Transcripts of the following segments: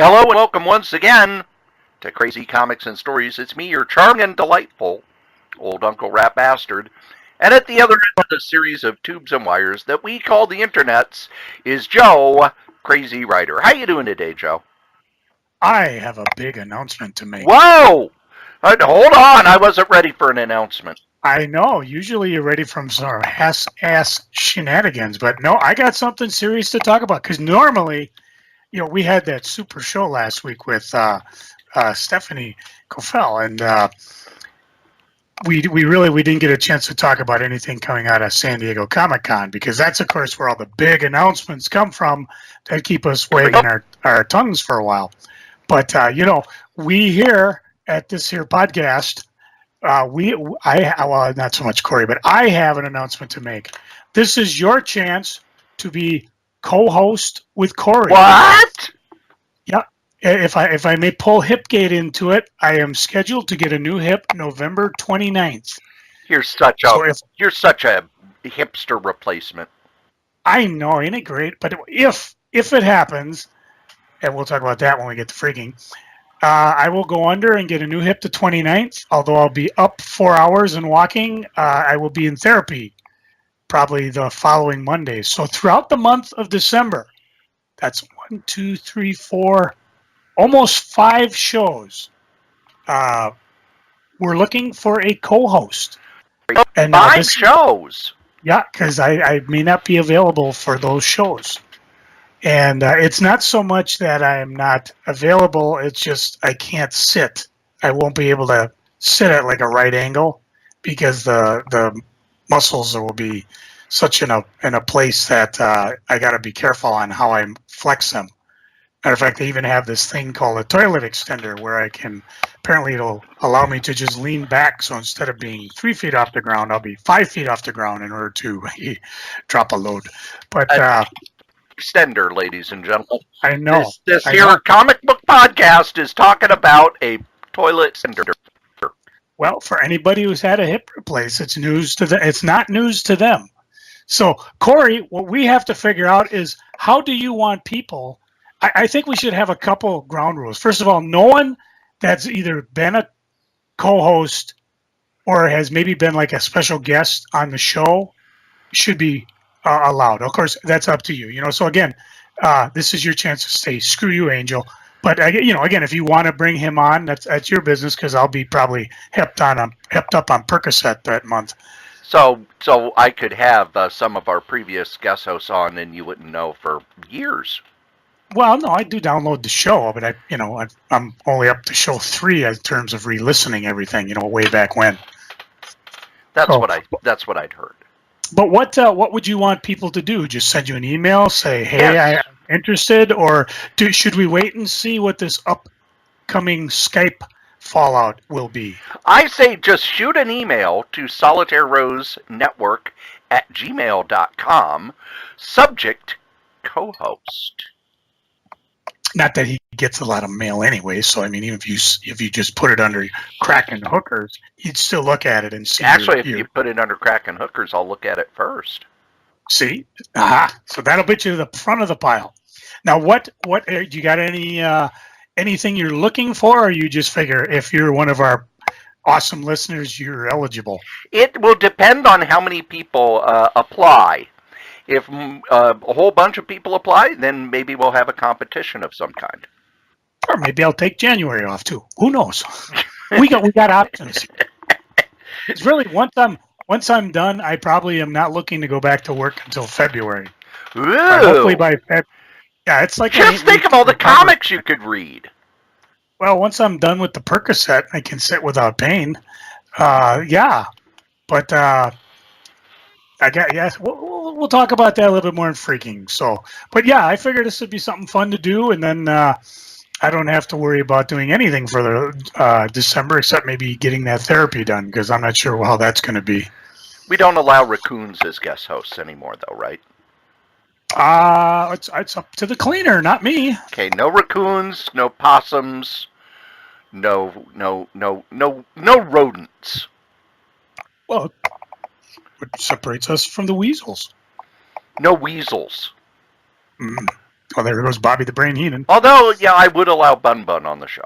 Hello and welcome once again to Crazy Comics and Stories. It's me, your charming and delightful old Uncle Rat Bastard. And at the other end of the series of tubes and wires that we call the internets is Joe, Crazy Writer. How you doing today, Joe? I have a big announcement to make. Whoa! Hold on, I wasn't ready for an announcement. I know, usually you're ready from some ass shenanigans, but no, I got something serious to talk about. Because normally, we had that super show last week with Stephanie Kofel, and we didn't get a chance to talk about anything coming out of San Diego Comic-Con, because that's, of course, where all the big announcements come from that keep us wagging our tongues for a while. But, we here at this here podcast, not so much Corey, but I have an announcement to make. This is your chance to be co-host with Corey. What? Yeah. If I may pull Hipgate into it, I am scheduled to get a new hip November 29th. You're such a hipster replacement. I know, ain't it great? But if it happens, and we'll talk about that when we get to freaking, I will go under and get a new hip the 29th, although I'll be up 4 hours and walking. I will be in therapy probably the following Monday. So throughout the month of December, that's 1, 2, 3, 4, almost 5 shows. We're looking for a co-host. And 5 shows? Yeah, because I may not be available for those shows. And it's not so much that I am not available, it's just I can't sit. I won't be able to sit at like a right angle because the muscles will be such in a place that I got to be careful on how I flex them. Matter of fact, they even have this thing called a toilet extender where apparently it'll allow me to just lean back. So instead of being 3 feet off the ground, I'll be 5 feet off the ground in order to drop a load. But extender, ladies and gentlemen. I know. This comic book podcast is talking about a toilet extender. Well, for anybody who's had a hip replace, it's news to them. It's not news to them. So, Corey, what we have to figure out is how do you want people? I think we should have a couple ground rules. First of all, no one that's either been a co-host or has maybe been like a special guest on the show should be allowed. Of course, that's up to you. So again, this is your chance to say screw you, Angel. But again, if you want to bring him on, that's your business, because I'll be probably hepped up on Percocet that month. So I could have some of our previous guest hosts on, and you wouldn't know for years. Well, no, I do download the show, but I'm only up to show 3 in terms of re-listening everything. Way back when. That's what I'd heard. But what would you want people to do? Just send you an email, say, hey, yes. I'm interested, or should we wait and see what this upcoming Skype fallout will be? I say just shoot an email to solitairerosenetwork@gmail.com, subject co-host. Not that he gets a lot of mail anyway, so even if you just put it under Kraken Hookers, you'd still look at it and see. Actually, if you put it under Kraken Hookers, I'll look at it first. See? So that'll put you to the front of the pile. Now, what you got anything you're looking for, or you just figure if you're one of our awesome listeners, you're eligible? It will depend on how many people apply. If a whole bunch of people apply, then maybe we'll have a competition of some kind. Or maybe I'll take January off too. Who knows? We got options. It's really once I'm done, I probably am not looking to go back to work until February. Hopefully by February. Yeah, it's like just think of all the comics you could read. Well, once I'm done with the Percocet, I can sit without pain. Yeah, but we'll talk about that a little bit more in freaking. So, but yeah, I figured this would be something fun to do, and then I don't have to worry about doing anything for the December except maybe getting that therapy done, because I'm not sure how that's going to be. We don't allow raccoons as guest hosts anymore, though, right? It's up to the cleaner, not me. Okay, no raccoons, no possums, no rodents. Well, what separates us from the weasels? No weasels. Well, there goes Bobby the Brain Heenan. Although, yeah, I would allow Bun Bun on the show.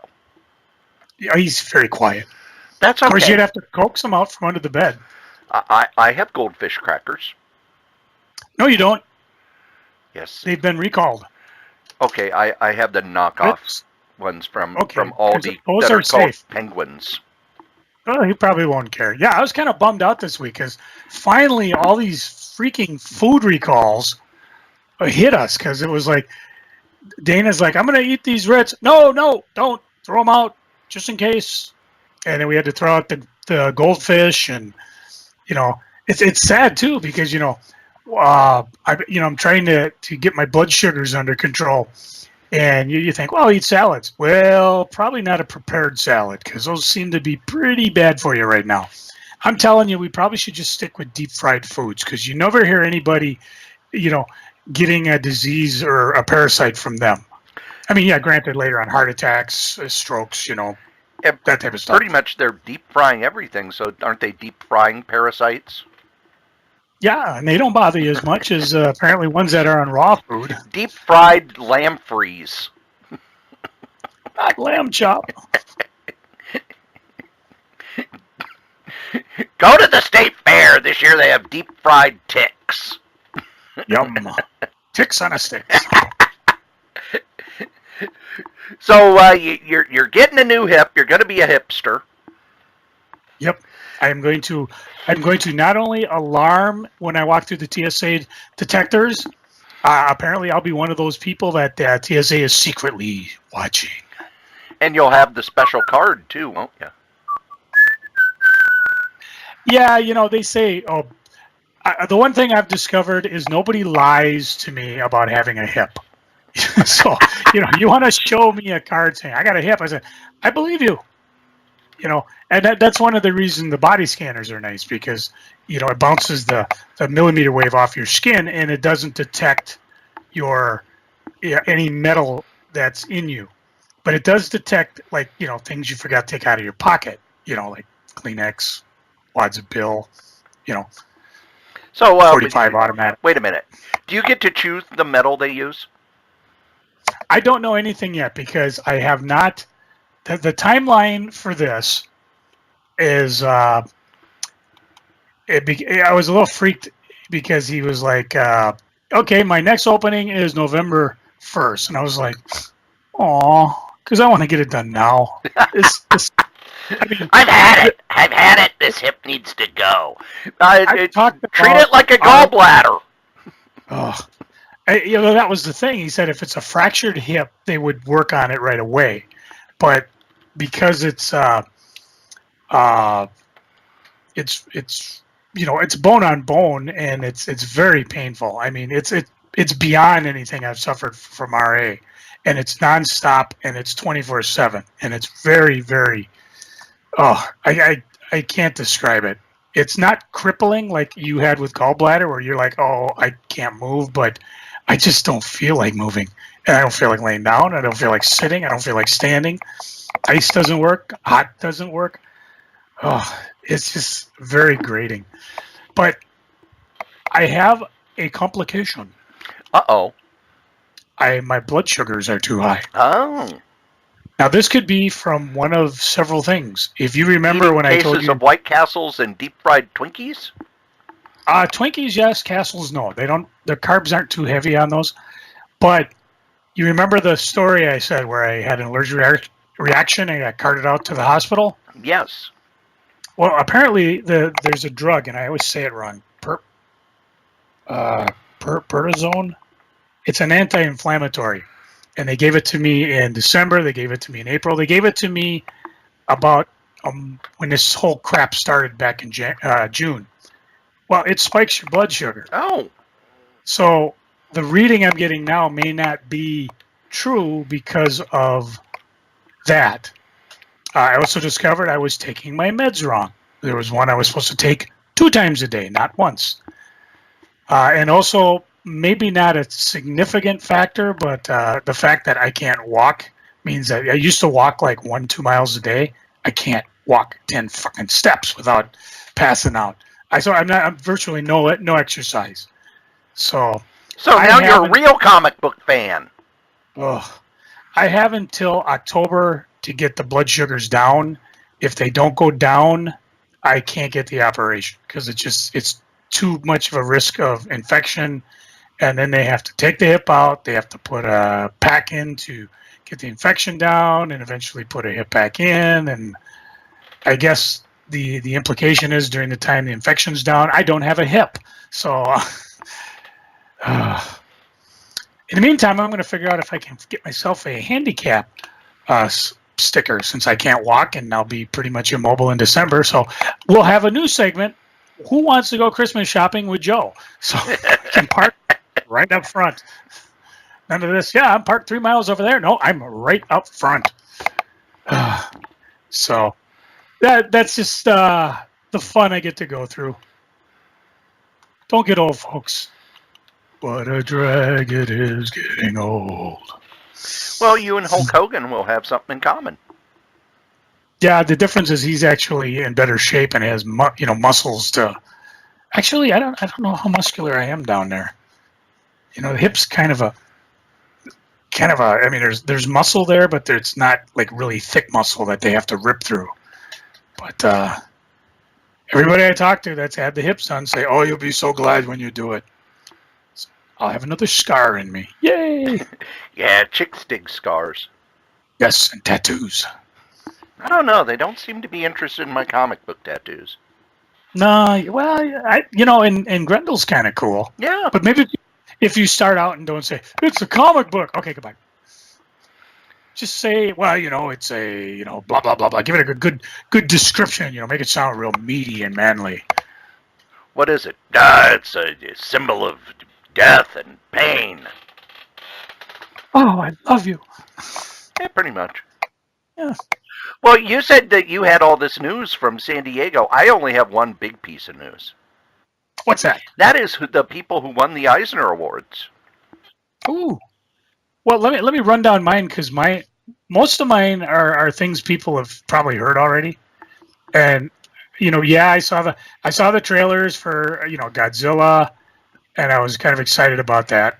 Yeah, he's very quiet. That's okay. Of course, you'd have to coax him out from under the bed. I have goldfish crackers. No, you don't. Yes. They've been recalled. Okay, I have the knockoff ones from Aldi those that are are called safe. penguins. Oh, he probably won't care. Yeah, I was kind of bummed out this week because finally all these freaking food recalls hit us because it was like Dana's like, I'm going to eat these Ritz. No, don't throw them out just in case. And then we had to throw out the goldfish, and it's sad too because I'm trying to get my blood sugars under control. And you think, well, eat salads. Well, probably not a prepared salad because those seem to be pretty bad for you right now. I'm telling you, we probably should just stick with deep fried foods because you never hear anybody, getting a disease or a parasite from them. I mean, yeah, granted, later on, heart attacks, strokes, that type of stuff. Pretty much they're deep frying everything, so aren't they deep frying parasites? Yeah, and they don't bother you as much as apparently ones that are on raw food. Deep fried lamb freeze. Not lamb chop. Go to the state fair this year. They have deep fried ticks. Yum. Ticks on a stick. So you're getting a new hip. You're going to be a hipster. Yep. I'm going to not only alarm when I walk through the TSA detectors. Apparently, I'll be one of those people that TSA is secretly watching. And you'll have the special card too, won't you? Yeah, they say. Oh, the one thing I've discovered is nobody lies to me about having a hip. So you want to show me a card saying I got a hip? I said, I believe you. And that's one of the reasons the body scanners are nice because, it bounces the millimeter wave off your skin and it doesn't detect any metal that's in you. But it does detect, things you forgot to take out of your pocket, like Kleenex, wads of bill, So 45 automatic. Wait a minute. Do you get to choose the metal they use? I don't know anything yet because I have not. The timeline for this is I was a little freaked because he was like, okay, my next opening is November 1st. And I was like, aw, because I want to get it done now. I've had it. This hip needs to go. Treat it like a gallbladder. That was the thing. He said if it's a fractured hip, they would work on it right away. But because it's bone on bone and it's very painful. I mean, it's beyond anything I've suffered from RA, and it's nonstop and it's 24/7 and it's very, very. I can't describe it. It's not crippling like you had with gallbladder where you're like, oh, I can't move, but I just don't feel like moving. And I don't feel like laying down. I don't feel like sitting. I don't feel like standing. Ice doesn't work. Hot doesn't work. Oh, it's just very grating. But I have a complication. Uh-oh. My blood sugars are too high. Oh. Now, this could be from one of several things. If you remember when I told you... cases of White Castles and deep-fried Twinkies? Twinkies, yes. Castles, no. The carbs aren't too heavy on those. But you remember the story I said where I had an allergic reaction and I got carted out to the hospital? Yes. Well, apparently there's a drug, and I always say it wrong. Pertazone? It's an anti-inflammatory. And they gave it to me in December. They gave it to me in April. They gave it to me about when this whole crap started back in June. Well, it spikes your blood sugar. Oh. So the reading I'm getting now may not be true because of that. I also discovered I was taking my meds wrong. There was one I was supposed to take 2 times a day, not once. And also, maybe not a significant factor, but the fact that I can't walk means that I used to walk like 1-2 miles a day. I can't walk 10 fucking steps without passing out. I'm virtually no exercise. So now you're a real comic book fan. Ugh. I have until October to get the blood sugars down. If they don't go down, I can't get the operation because it's too much of a risk of infection. And then they have to take the hip out. They have to put a pack in to get the infection down, and eventually put a hip back in. And I guess the implication is during the time the infection's down, I don't have a hip. So in the meantime, I'm going to figure out if I can get myself a handicap sticker since I can't walk and I'll be pretty much immobile in December. So we'll have a new segment. Who wants to go Christmas shopping with Joe? So I can park right up front. None of this. Yeah, I'm parked 3 miles over there. No, I'm right up front. So that's just the fun I get to go through. Don't get old, folks. What a drag it is getting old. Well, you and Hulk Hogan will have something in common. Yeah, the difference is he's actually in better shape and has muscles to. Actually, I don't know how muscular I am down there. The hips kind of a. I mean, there's muscle there, but it's not like really thick muscle that they have to rip through. But everybody I talk to that's had the hips done say, "Oh, you'll be so glad when you do it." So I'll have another scar in me. Yay! Yeah, chicks dig scars. Yes, and tattoos. I don't know. They don't seem to be interested in my comic book tattoos. No, well, and Grendel's kind of cool. Yeah. But maybe if you start out and don't say, it's a comic book. Okay, goodbye. Just say, well, it's a, blah, blah, blah, blah. Give it a good description, make it sound real meaty and manly. What is it? It's a symbol of death and pain. Oh, I love you. Yeah, pretty much. Yeah. Well, you said that you had all this news from San Diego. I only have one big piece of news. What's that? That is the people who won the Eisner Awards. Ooh. Well, let me run down mine because most of mine are things people have probably heard already. And yeah, I saw the trailers for Godzilla, and I was kind of excited about that.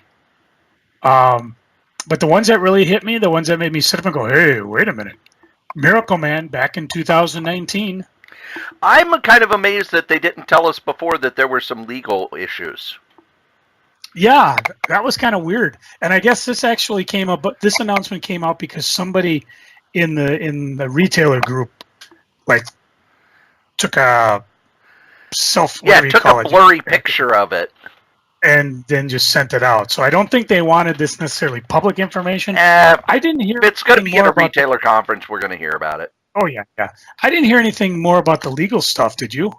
But the ones that really hit me, the ones that made me sit up and go, "Hey, wait a minute. Miracle Man back in 2019. I'm kind of amazed that they didn't tell us before that there were some legal issues. Yeah, that was kind of weird. And I guess this actually came up. But this announcement came out because somebody in the retailer group took a took a blurry picture of it and then just sent it out. So I don't think they wanted this necessarily public information. I didn't hear. If it's going to be at a retailer conference, we're going to hear about it. Oh yeah. I didn't hear anything more about the legal stuff. Did you?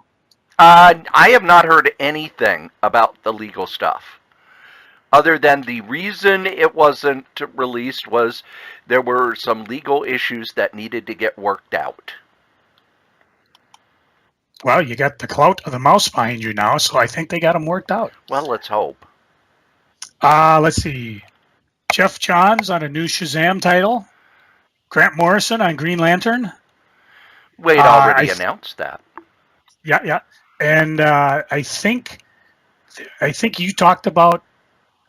I have not heard anything about the legal stuff, other than the reason it wasn't released was there were some legal issues that needed to get worked out. Well, you got the clout of the mouse behind you now, so I think they got them worked out. Well, let's hope. Let's see. Jeff Johns on a new Shazam title. Grant Morrison on Green Lantern. Wade already announced that. Yeah. And I think you talked about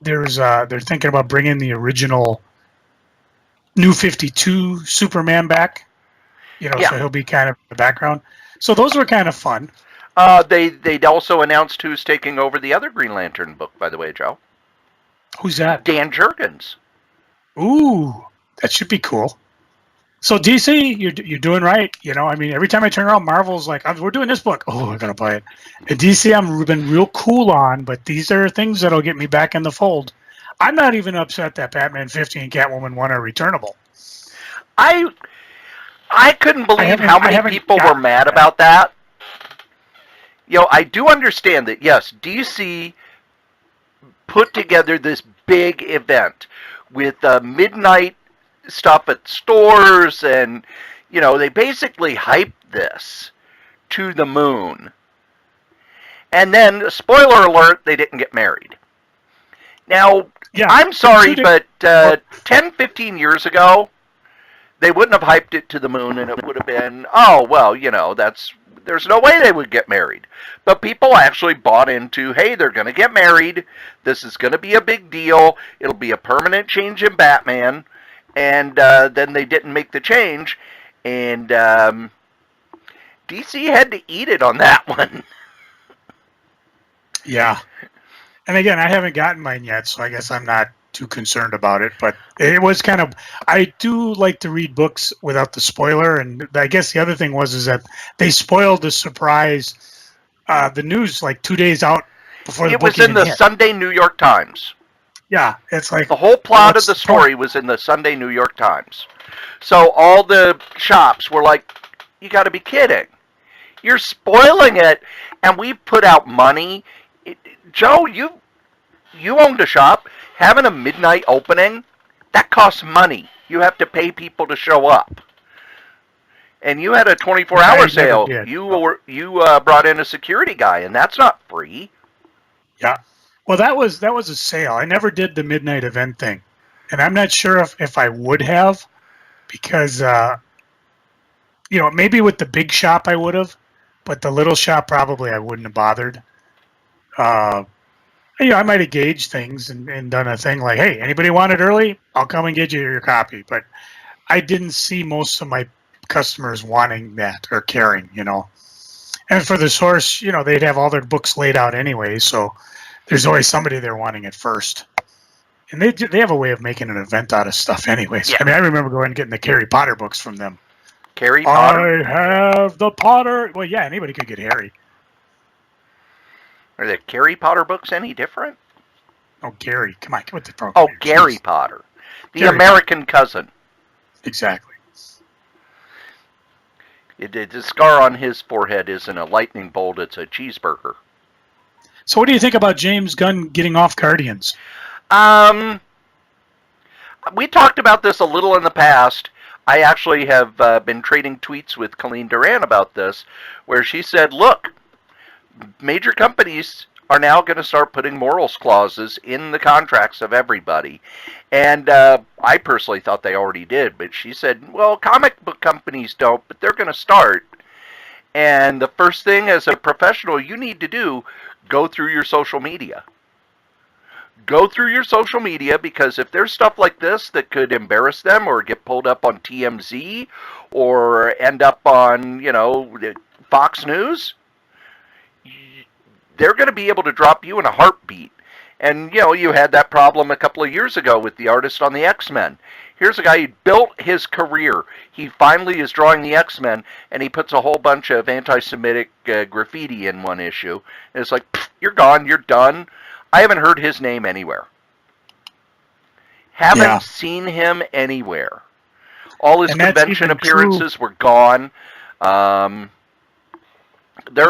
they're thinking about bringing the original New 52 Superman back. So he'll be kind of in the background. So those were kind of fun. They'd also announced who's taking over the other Green Lantern book, by the way, Joe. Who's that? Dan Jurgens. Ooh, that should be cool. So DC, you're doing right. I mean, every time I turn around, Marvel's like, we're doing this book. Oh, I gotta buy it. And DC, I've been real cool on, but these are things that'll get me back in the fold. I'm not even upset that Batman 50 and Catwoman 1 are returnable. I couldn't believe how many people were mad about that. I do understand that, yes, DC put together this big event with midnight stuff at stores, and, they basically hyped this to the moon. And then, spoiler alert, they didn't get married. Now, I'm sorry, but 10, 15 years ago, they wouldn't have hyped it to the moon, and it would have been, oh, well, that's There's no way they would get married. But people actually bought into, hey, they're going to get married. This is going to be a big deal. It'll be a permanent change in Batman. And then they didn't make the change. And DC had to eat it on that one. Yeah. And again, I haven't gotten mine yet, so I guess I'm not too concerned about it. But it was kind of, I do like to read books without the spoiler. And I guess the other thing is that they spoiled the surprise, the news like 2 days out before the book It was in the Sunday New York Times. Yeah, it's like the whole plot of the story was in the Sunday New York Times. So all the shops were like, you got to be kidding. You're spoiling it. And we put out money. Joe, you owned a shop. Having a midnight opening, that costs money. You have to pay people to show up. And you had a 24-hour sale. You brought in a security guy, and that's not free. Yeah. Well, that was a sale. I never did the midnight event thing. And I'm not sure if I would have, because maybe with the big shop I would have, but the little shop probably I wouldn't have bothered. I might have gauged things and done a thing like, hey, anybody want it early? I'll come and get you your copy. But I didn't see most of my customers wanting that or caring, And for the source, they'd have all their books laid out anyway, so there's always somebody there wanting it first. And they have a way of making an event out of stuff anyways. Yeah. I mean, I remember going and getting the Harry Potter books from them. Harry Potter? I have the Potter. Well, yeah, anybody could get Harry. Are the Harry Potter books any different? Oh, Gary. Come on, with the program. Oh, Gary Potter. The American cousin. Exactly. The scar on his forehead isn't a lightning bolt, it's a cheeseburger. So what do you think about James Gunn getting off Guardians? We talked about this a little in the past. I actually have been trading tweets with Colleen Duran about this, where she said, look, major companies are now going to start putting morals clauses in the contracts of everybody. And I personally thought they already did, but she said, well, comic book companies don't, but they're going to start. And the first thing as a professional you need to do, go through your social media. Go through your social media, because if there's stuff like this that could embarrass them or get pulled up on TMZ or end up on, Fox News, they're going to be able to drop you in a heartbeat. And, you had that problem a couple of years ago with the artist on the X-Men. Here's a guy who built his career. He finally is drawing the X-Men, and he puts a whole bunch of anti-Semitic graffiti in one issue. And it's like, you're gone, you're done. I haven't heard his name anywhere. Haven't seen him anywhere. All his convention appearances were gone. There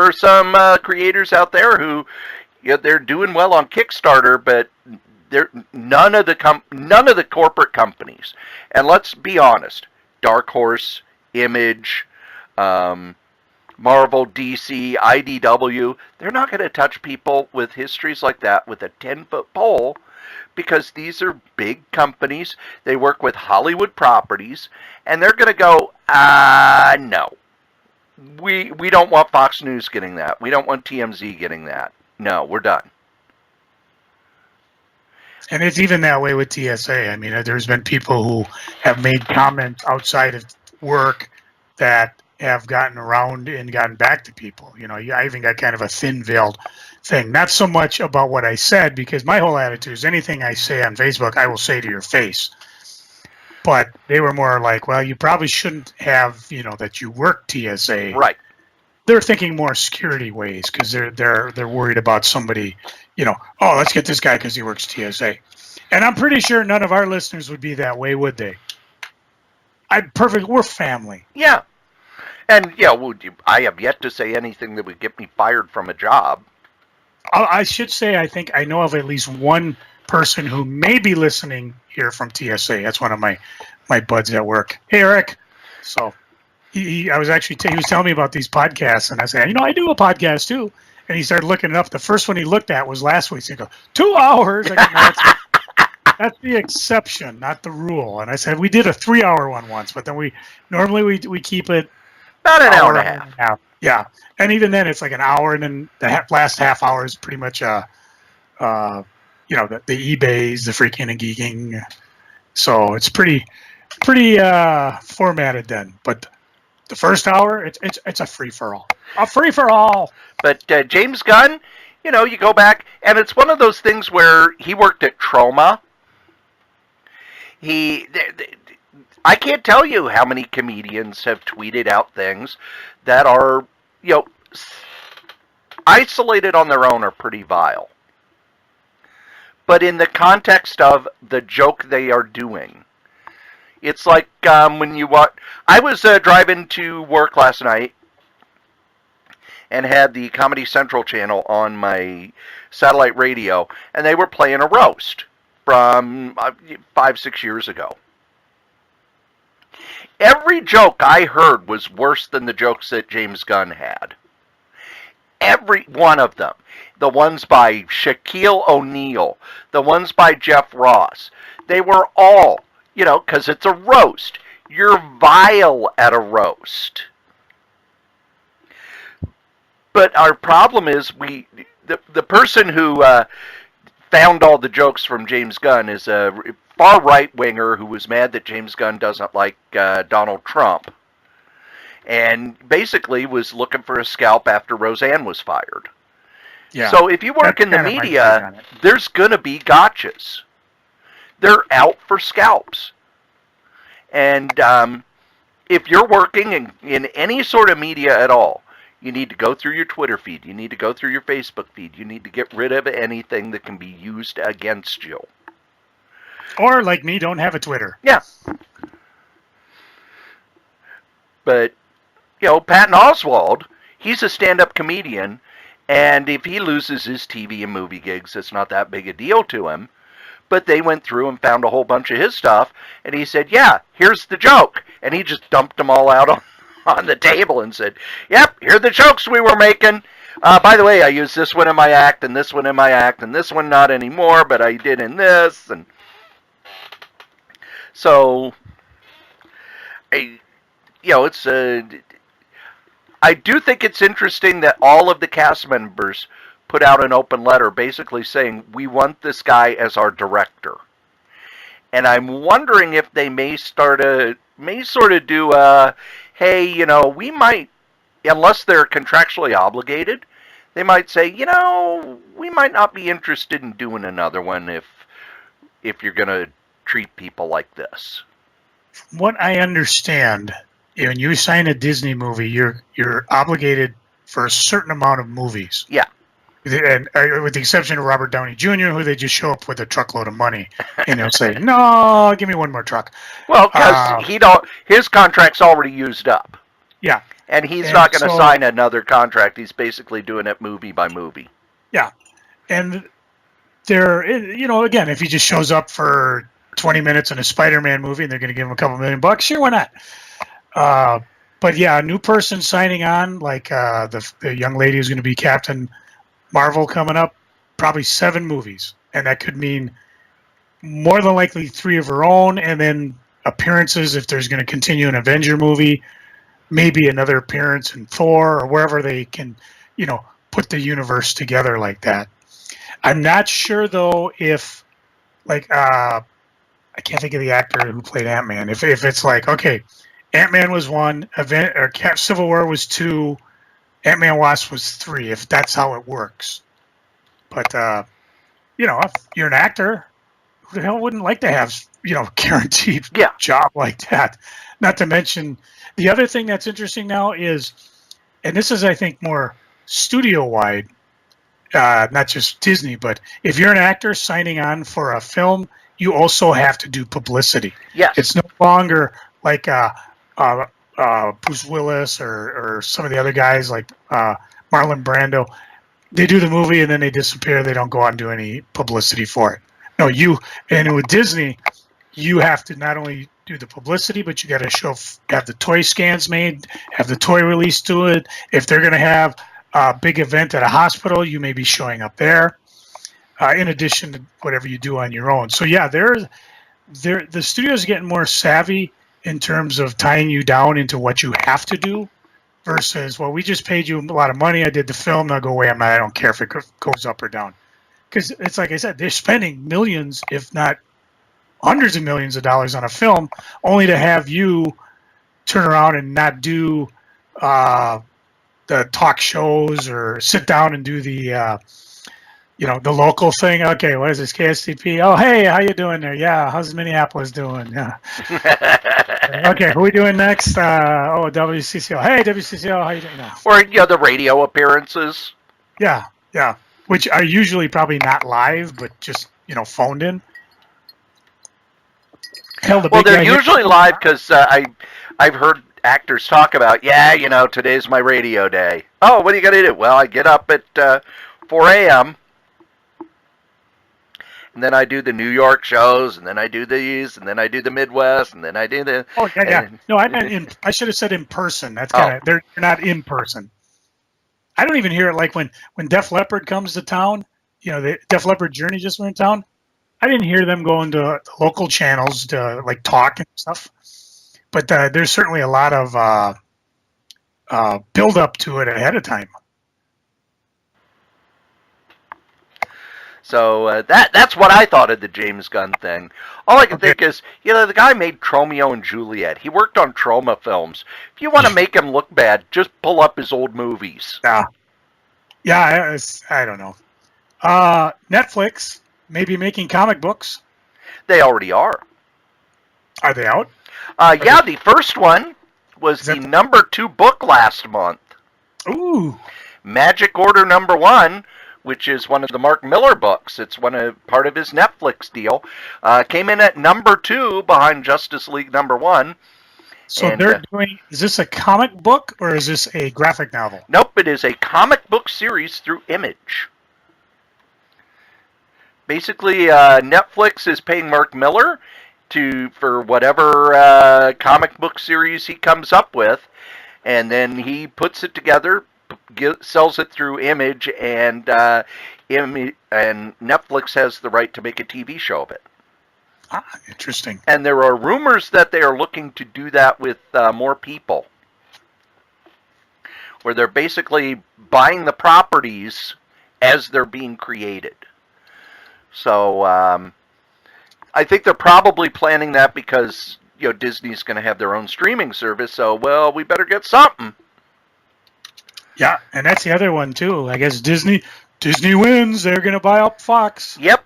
are some creators out there who, they're doing well on Kickstarter, but none of the corporate companies. And let's be honest, Dark Horse, Image, Marvel, DC, IDW, they're not going to touch people with histories like that with a 10-foot pole, because these are big companies. They work with Hollywood properties, and they're going to go, no. We don't want Fox News getting that. We don't want TMZ getting that. No, we're done. And it's even that way with TSA. I mean, there's been people who have made comments outside of work that have gotten around and gotten back to people. I even got kind of a thin-veiled thing. Not so much about what I said, because my whole attitude is anything I say on Facebook, I will say to your face. But they were more like, well, you probably shouldn't have, that you work TSA. Right. They're thinking more security ways, because they're worried about somebody, oh, let's get this guy because he works TSA. And I'm pretty sure none of our listeners would be that way, would they? We're family. Yeah. And, I have yet to say anything that would get me fired from a job. I should say I think I know of at least one person who may be listening here from TSA. That's one of my buds at work. Hey, Eric. So he was telling me about these podcasts, and I said, I do a podcast too. And he started looking it up. The first one he looked at was last week's. He goes, 2 hours. I go, no, that's the exception, not the rule. And I said, we did a 3-hour one once, but then we normally keep it about an hour and a half. Yeah, and even then, it's like an hour, and then the last half hour is pretty much the eBays, the freaking and geeking. So it's pretty formatted then. But the first hour, it's a free for all, a free for all. But James Gunn, you go back, and it's one of those things where he worked at Troma. I can't tell you how many comedians have tweeted out things that are, isolated on their own are pretty vile. But in the context of the joke they are doing, it's like when you watch. I was driving to work last night and had the Comedy Central channel on my satellite radio, and they were playing a roast from 5-6 years ago. Every joke I heard was worse than the jokes that James Gunn had. Every one of them. The ones by Shaquille O'Neal, the ones by Jeff Ross. They were all, because it's a roast. You're vile at a roast. But our problem is the person who found all the jokes from James Gunn is a far right-winger who was mad that James Gunn doesn't like Donald Trump. And basically was looking for a scalp after Roseanne was fired. Yeah. So if you work in the media, there's going to be gotchas. They're out for scalps. And if you're working in any sort of media at all, you need to go through your Twitter feed. You need to go through your Facebook feed. You need to get rid of anything that can be used against you. Or, like me, don't have a Twitter. Yeah. But, Patton Oswalt, he's a stand-up comedian, and if he loses his TV and movie gigs, it's not that big a deal to him. But they went through and found a whole bunch of his stuff, and he said, yeah, here's the joke. And he just dumped them all out on the table and said, yep, here are the jokes we were making. By the way, I used this one in my act, and this one in my act, and this one not anymore, but I did in this. And so, it's I do think it's interesting that all of the cast members put out an open letter basically saying, we want this guy as our director. And I'm wondering if they may sort of do hey, we might, unless they're contractually obligated, they might say, we might not be interested in doing another one if you're going to treat people like this. What I understand, when you sign a Disney movie, you're obligated for a certain amount of movies. Yeah. And with the exception of Robert Downey Jr., who they just show up with a truckload of money, and they'll say, "No, give me one more truck." Well, because his contract's already used up. Yeah, and he's not going to sign another contract. He's basically doing it movie by movie. Yeah, and again, if he just shows up for 20 minutes in a Spider-Man movie, and they're going to give him a couple $1 million, sure, why not? But yeah, a new person signing on, like the young lady who's going to be Captain Marvel coming up, probably 7 movies. And that could mean more than likely 3 of her own, and then appearances if there's going to continue an Avenger movie, maybe another appearance in Thor or wherever they can, put the universe together like that. I'm not sure, though, if, I can't think of the actor who played Ant-Man. If it's like, okay, Ant-Man was 1, Civil War was 2, Ant-Man Wasp was 3, if that's how it works. But, if you're an actor, who the hell wouldn't like to have, guaranteed job like that? Not to mention, the other thing that's interesting now is, and this is, I think, more studio-wide, not just Disney, but if you're an actor signing on for a film, you also have to do publicity. Yes. It's no longer like Bruce Willis or some of the other guys like Marlon Brando. They do the movie and then they disappear. They don't go out and do any publicity for it. No, and with Disney, you have to not only do the publicity, but you got to have the toy scans made, have the toy released to it. If they're going to have a big event at a hospital, you may be showing up there. In addition to whatever you do on your own. So yeah, the studio's getting more savvy in terms of tying you down into what you have to do versus, well, we just paid you a lot of money. I did the film. Now go away. I don't care if it goes up or down. Because it's like I said, they're spending millions, if not hundreds of millions of dollars on a film, only to have you turn around and not do the talk shows or sit down and do the the local thing. Okay, what is this, KSTP? Oh, hey, how you doing there? Yeah, how's Minneapolis doing? Yeah. Okay, who are we doing next? WCCO. Hey, WCCO, how you doing? No. Or the radio appearances. Yeah, which are usually probably not live, but just phoned in. Hell, they're usually live because I've heard actors talk about, today's my radio day. Oh, what are you going to do? Well, I get up at 4 a.m., and then I do the New York shows, and then I do these, and then I do the Midwest, and then I do the... Oh, yeah. No, I meant I should have said in person. That's kind of... They're not in person. I don't even hear it like when Def Leppard comes to town. The Def Leppard Journey just went in town. I didn't hear them going to the local channels to talk and stuff. But there's certainly a lot of build up to it ahead of time. So that's what I thought of the James Gunn thing. All I can think is, the guy made Romeo and Juliet. He worked on trauma films. If you want to make him look bad, just pull up his old movies. Yeah, I don't know. Netflix may be making comic books. They already are. Are they out? The first one was the number 2 book last month. Ooh. Magic Order #1, which is one of the Mark Millar books. It's part of his Netflix deal. Came in at number 2 behind Justice League #1. So they're doing... Is this a comic book or is this a graphic novel? Nope, it is a comic book series through Image. Basically, Netflix is paying Mark Millar for whatever comic book series he comes up with, and then he puts it together, sells it through Image, and Netflix has the right to make a TV show of it. Interesting. And there are rumors that they are looking to do that with more people, where they're basically buying the properties as they're being created. So I think they're probably planning that because Disney's going to have their own streaming service. So we better get something. Yeah, and that's the other one too. I guess Disney wins. They're going to buy up Fox. Yep.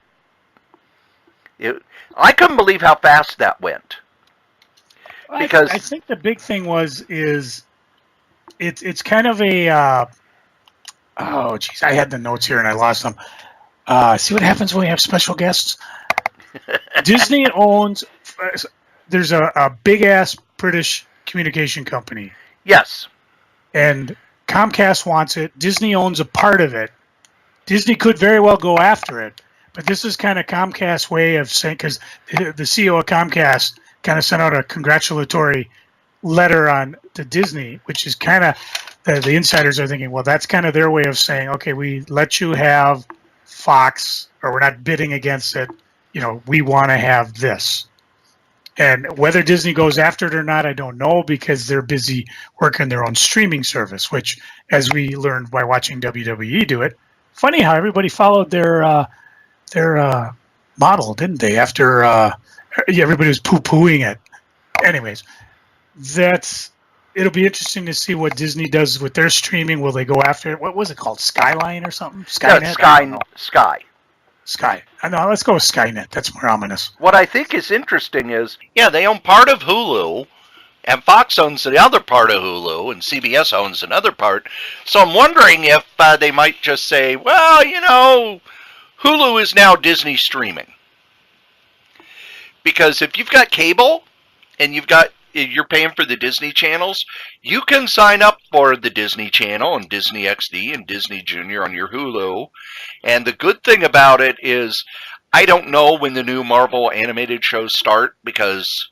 I couldn't believe how fast that went. Because I think the big thing is it's kind of a oh geez, I had the notes here and I lost them. See what happens when we have special guests? Disney owns... There's a big-ass British communication company. Yes. And Comcast wants it. Disney owns a part of it. Disney could very well go after it. But this is kind of Comcast's way of saying... Because the CEO of Comcast kind of sent out a congratulatory letter to Disney, which is kind of... The insiders are thinking, well, that's kind of their way of saying, okay, we let you have Fox, or we're not bidding against it. We want to have this. And whether Disney goes after it or not, I don't know, because they're busy working their own streaming service, which, as we learned by watching WWE do it, funny how everybody followed their model, didn't they? After everybody was poo-pooing it. Anyways, it'll be interesting to see what Disney does with their streaming. Will they go after it? What was it called? Skyline or something? Skynet? No, Sky. No, let's go with Skynet. That's more ominous. What I think is interesting is, they own part of Hulu, and Fox owns the other part of Hulu, and CBS owns another part. So I'm wondering if they might just say, well, Hulu is now Disney streaming. Because if you've got cable, and you're paying for the Disney channels, you can sign up for the Disney Channel and Disney XD and Disney Junior on your Hulu. And the good thing about it is I don't know when the new Marvel animated shows start because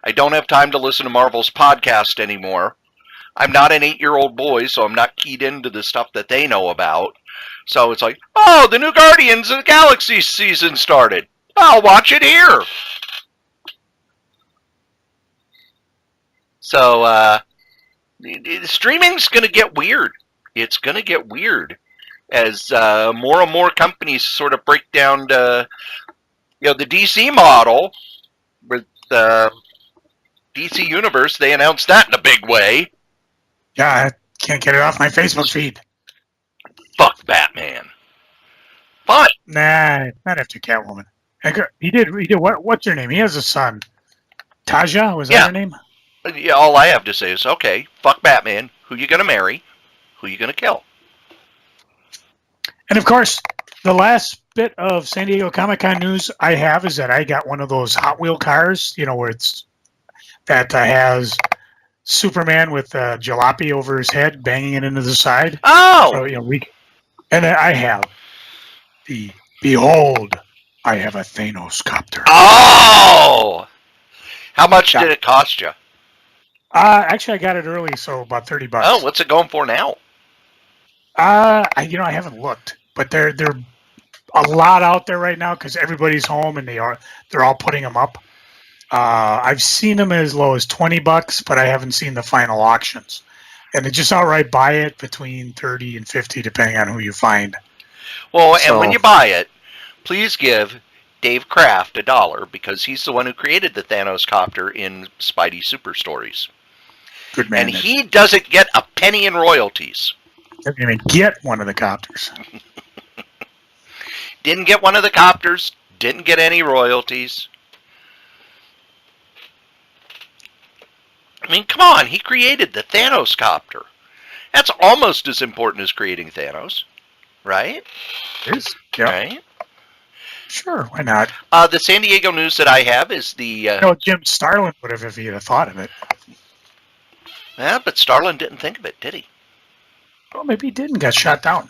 I don't have time to listen to Marvel's podcast anymore. I'm not an 8-year-old boy, so I'm not keyed into the stuff that they know about. So it's like, oh, the new Guardians of the Galaxy season started. I'll watch it here. So, Streaming's going to get weird. It's going to get weird as more and more companies sort of break down the DC model with DC Universe. They announced that in a big way. Yeah, I can't get it off my Facebook feed. Fuck Batman. Fine. Nah, not after Catwoman. He did. What's her name? He has a son. Taja, was that her name? Yeah, all I have to say is, okay, fuck Batman. Who you gonna marry? Who you gonna kill? And of course, the last bit of San Diego Comic-Con news I have is that I got one of those Hot Wheel cars, where it's that has Superman with jalopy over his head, banging it into the side. Oh! So, and then I have the Behold, I have a Thanos Copter. Oh! How much did it cost you? Actually, I got it early, so about $30. Oh, what's it going for now? I haven't looked, but they're a lot out there right now because everybody's home and they're all putting them up. I've seen them as low as $20, but I haven't seen the final auctions. And they just outright buy it between $30 and $50, depending on who you find. Well, and when you buy it, please give Dave Kraft $1 because he's the one who created the Thanos Copter in Spidey Super Stories. Good man. And he doesn't get a penny in royalties. Doesn't even get one of the copters. Didn't get one of the copters. Didn't get any royalties. I mean, come on. He created the Thanos Copter. That's almost as important as creating Thanos. Right? It is. Yeah. Right? Sure, why not? The San Diego news that I have is the... Jim Starlin would have if he had thought of it. Yeah, but Starlin didn't think of it, did he? Well, maybe he didn't. Got shot down.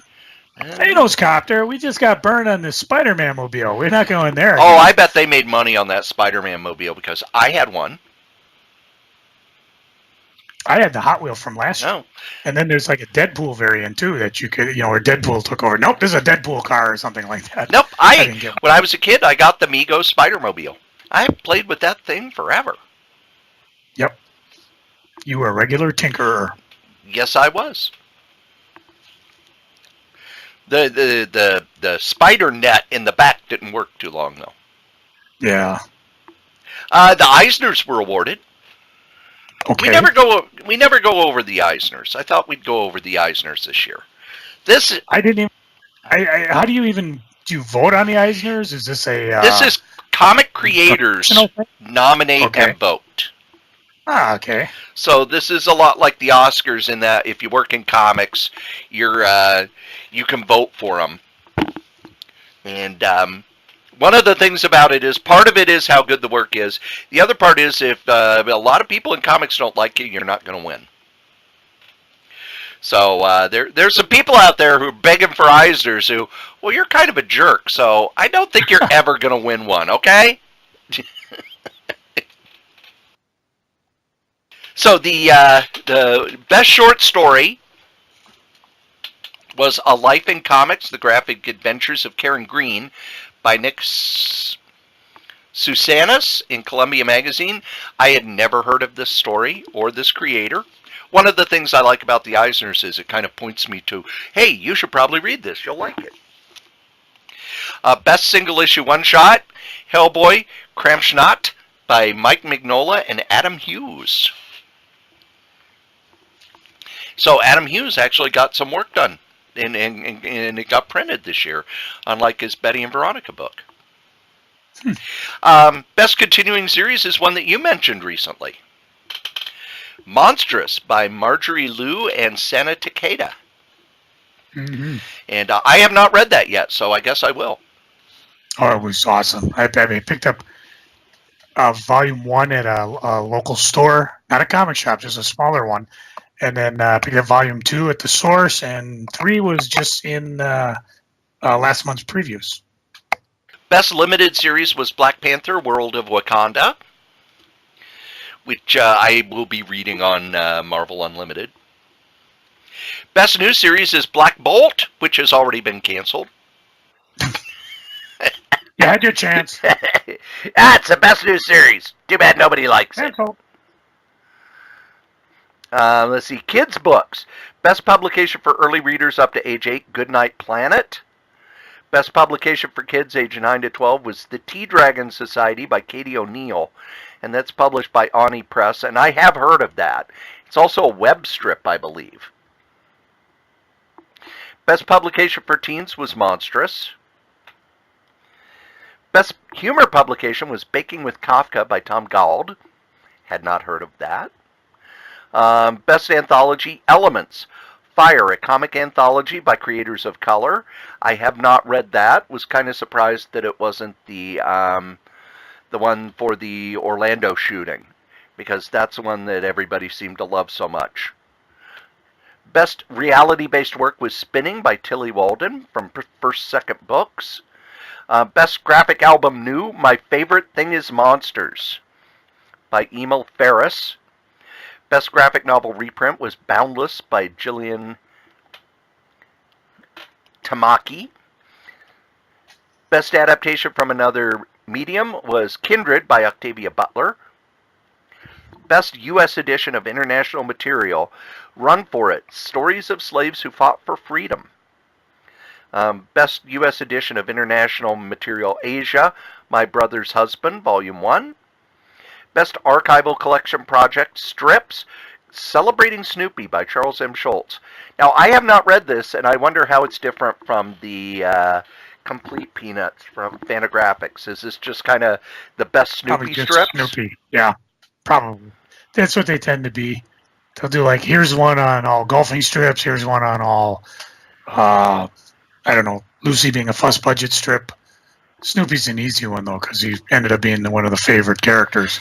Thanos Copter, we just got burned on this Spider-Man mobile. We're not going there. Oh, I bet they made money on that Spider-Man mobile because I had one. I had the Hot Wheel from last year. And then there's like a Deadpool variant too that you could, where Deadpool took over. Nope, there's a Deadpool car or something like that. Nope, when I was a kid, I got the Mego Spider-Mobile. I played with that thing forever. Yep. You were a regular tinkerer. Yes, I was. The spider net in the back didn't work too long though. Yeah. The Eisners were awarded. Okay. We never go over the Eisners. I thought we'd go over the Eisners this year. I didn't even. How do you vote on the Eisners? Is this a? This is comic creators nominate and vote. Ah, okay. So this is a lot like the Oscars in that if you work in comics, you can vote for them. And one of the things about it is, part of it is how good the work is. The other part is if a lot of people in comics don't like you, you're not going to win. So there's some people out there who are begging for Eisners who, well, you're kind of a jerk, so I don't think you're ever going to win one, okay? So the best short story was A Life in Comics, The Graphic Adventures of Karen Green by Nick Susanis in Columbia Magazine. I had never heard of this story or this creator. One of the things I like about the Eisners is it kind of points me to, hey, you should probably read this. You'll like it. Best single issue one-shot, Hellboy, Kramschnot by Mike Mignola and Adam Hughes. So Adam Hughes actually got some work done, and it got printed this year, unlike his Betty and Veronica book. Best continuing series is one that you mentioned recently. Monstrous by Marjorie Liu and Sana Takeda. Mm-hmm. And I have not read that yet, so I guess I will. Oh, it was awesome. I picked up volume 1 at a local store, not a comic shop, just a smaller one. And then picked up volume 2 at the source, and 3 was just in last month's previews. Best limited series was Black Panther: World of Wakanda, which I will be reading on Marvel Unlimited. Best new series is Black Bolt, which has already been canceled. You had your chance. That's the best new series. Too bad nobody likes it. Let's see, kids' books. Best publication for early readers up to age 8, Goodnight Planet. Best publication for kids age 9 to 12 was The Tea Dragon Society by Katie O'Neill, and that's published by Ani Press, and I have heard of that. It's also a web strip, I believe. Best publication for teens was Monstrous. Best humor publication was Baking with Kafka by Tom Gauld. Had not heard of that. Best anthology, Elements. Fire, a comic anthology by Creators of Color. I have not read that. Was kind of surprised that it wasn't the one for the Orlando shooting, because that's the one that everybody seemed to love so much. Best reality-based work was Spinning by Tilly Walden from First Second Books. Best graphic album new, My Favorite Thing is Monsters by Emil Ferris. Best graphic novel reprint was Boundless by Gillian Tamaki. Best adaptation from another medium was Kindred by Octavia Butler. Best U.S. edition of international material, Run for It, Stories of Slaves Who Fought for Freedom. Best U.S. edition of international material, Asia, My Brother's Husband, Volume 1. Best archival collection project, Strips, Celebrating Snoopy by Charles M. Schultz. Now, I have not read this, and I wonder how it's different from the Complete Peanuts from Fantagraphics. Is this just kind of the best Snoopy Probably just strips? Snoopy, yeah, probably. That's what they tend to be. They'll do like, here's one on all golfing strips, here's one on all, I don't know, Lucy being a fuss budget strip. Snoopy's an easy one, though, because he ended up being one of the favorite characters.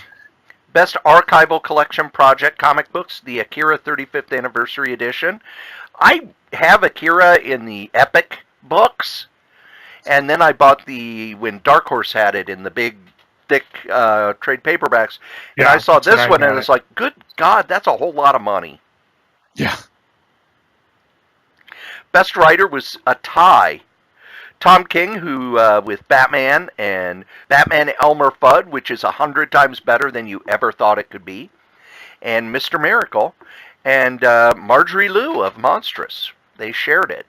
Best archival collection project, comic books, the Akira 35th Anniversary Edition. I have Akira in the Epic books, and then I bought when Dark Horse had it in the big, thick trade paperbacks. And Yeah, I saw that's what this I one, got and it's like, good God, that's a whole lot of money. Yeah. Best writer was a tie. Tom King, who with Batman and Batman Elmer Fudd, which is 100 times better than you ever thought it could be, and Mr. Miracle, and Marjorie Liu of Monstrous. They shared it.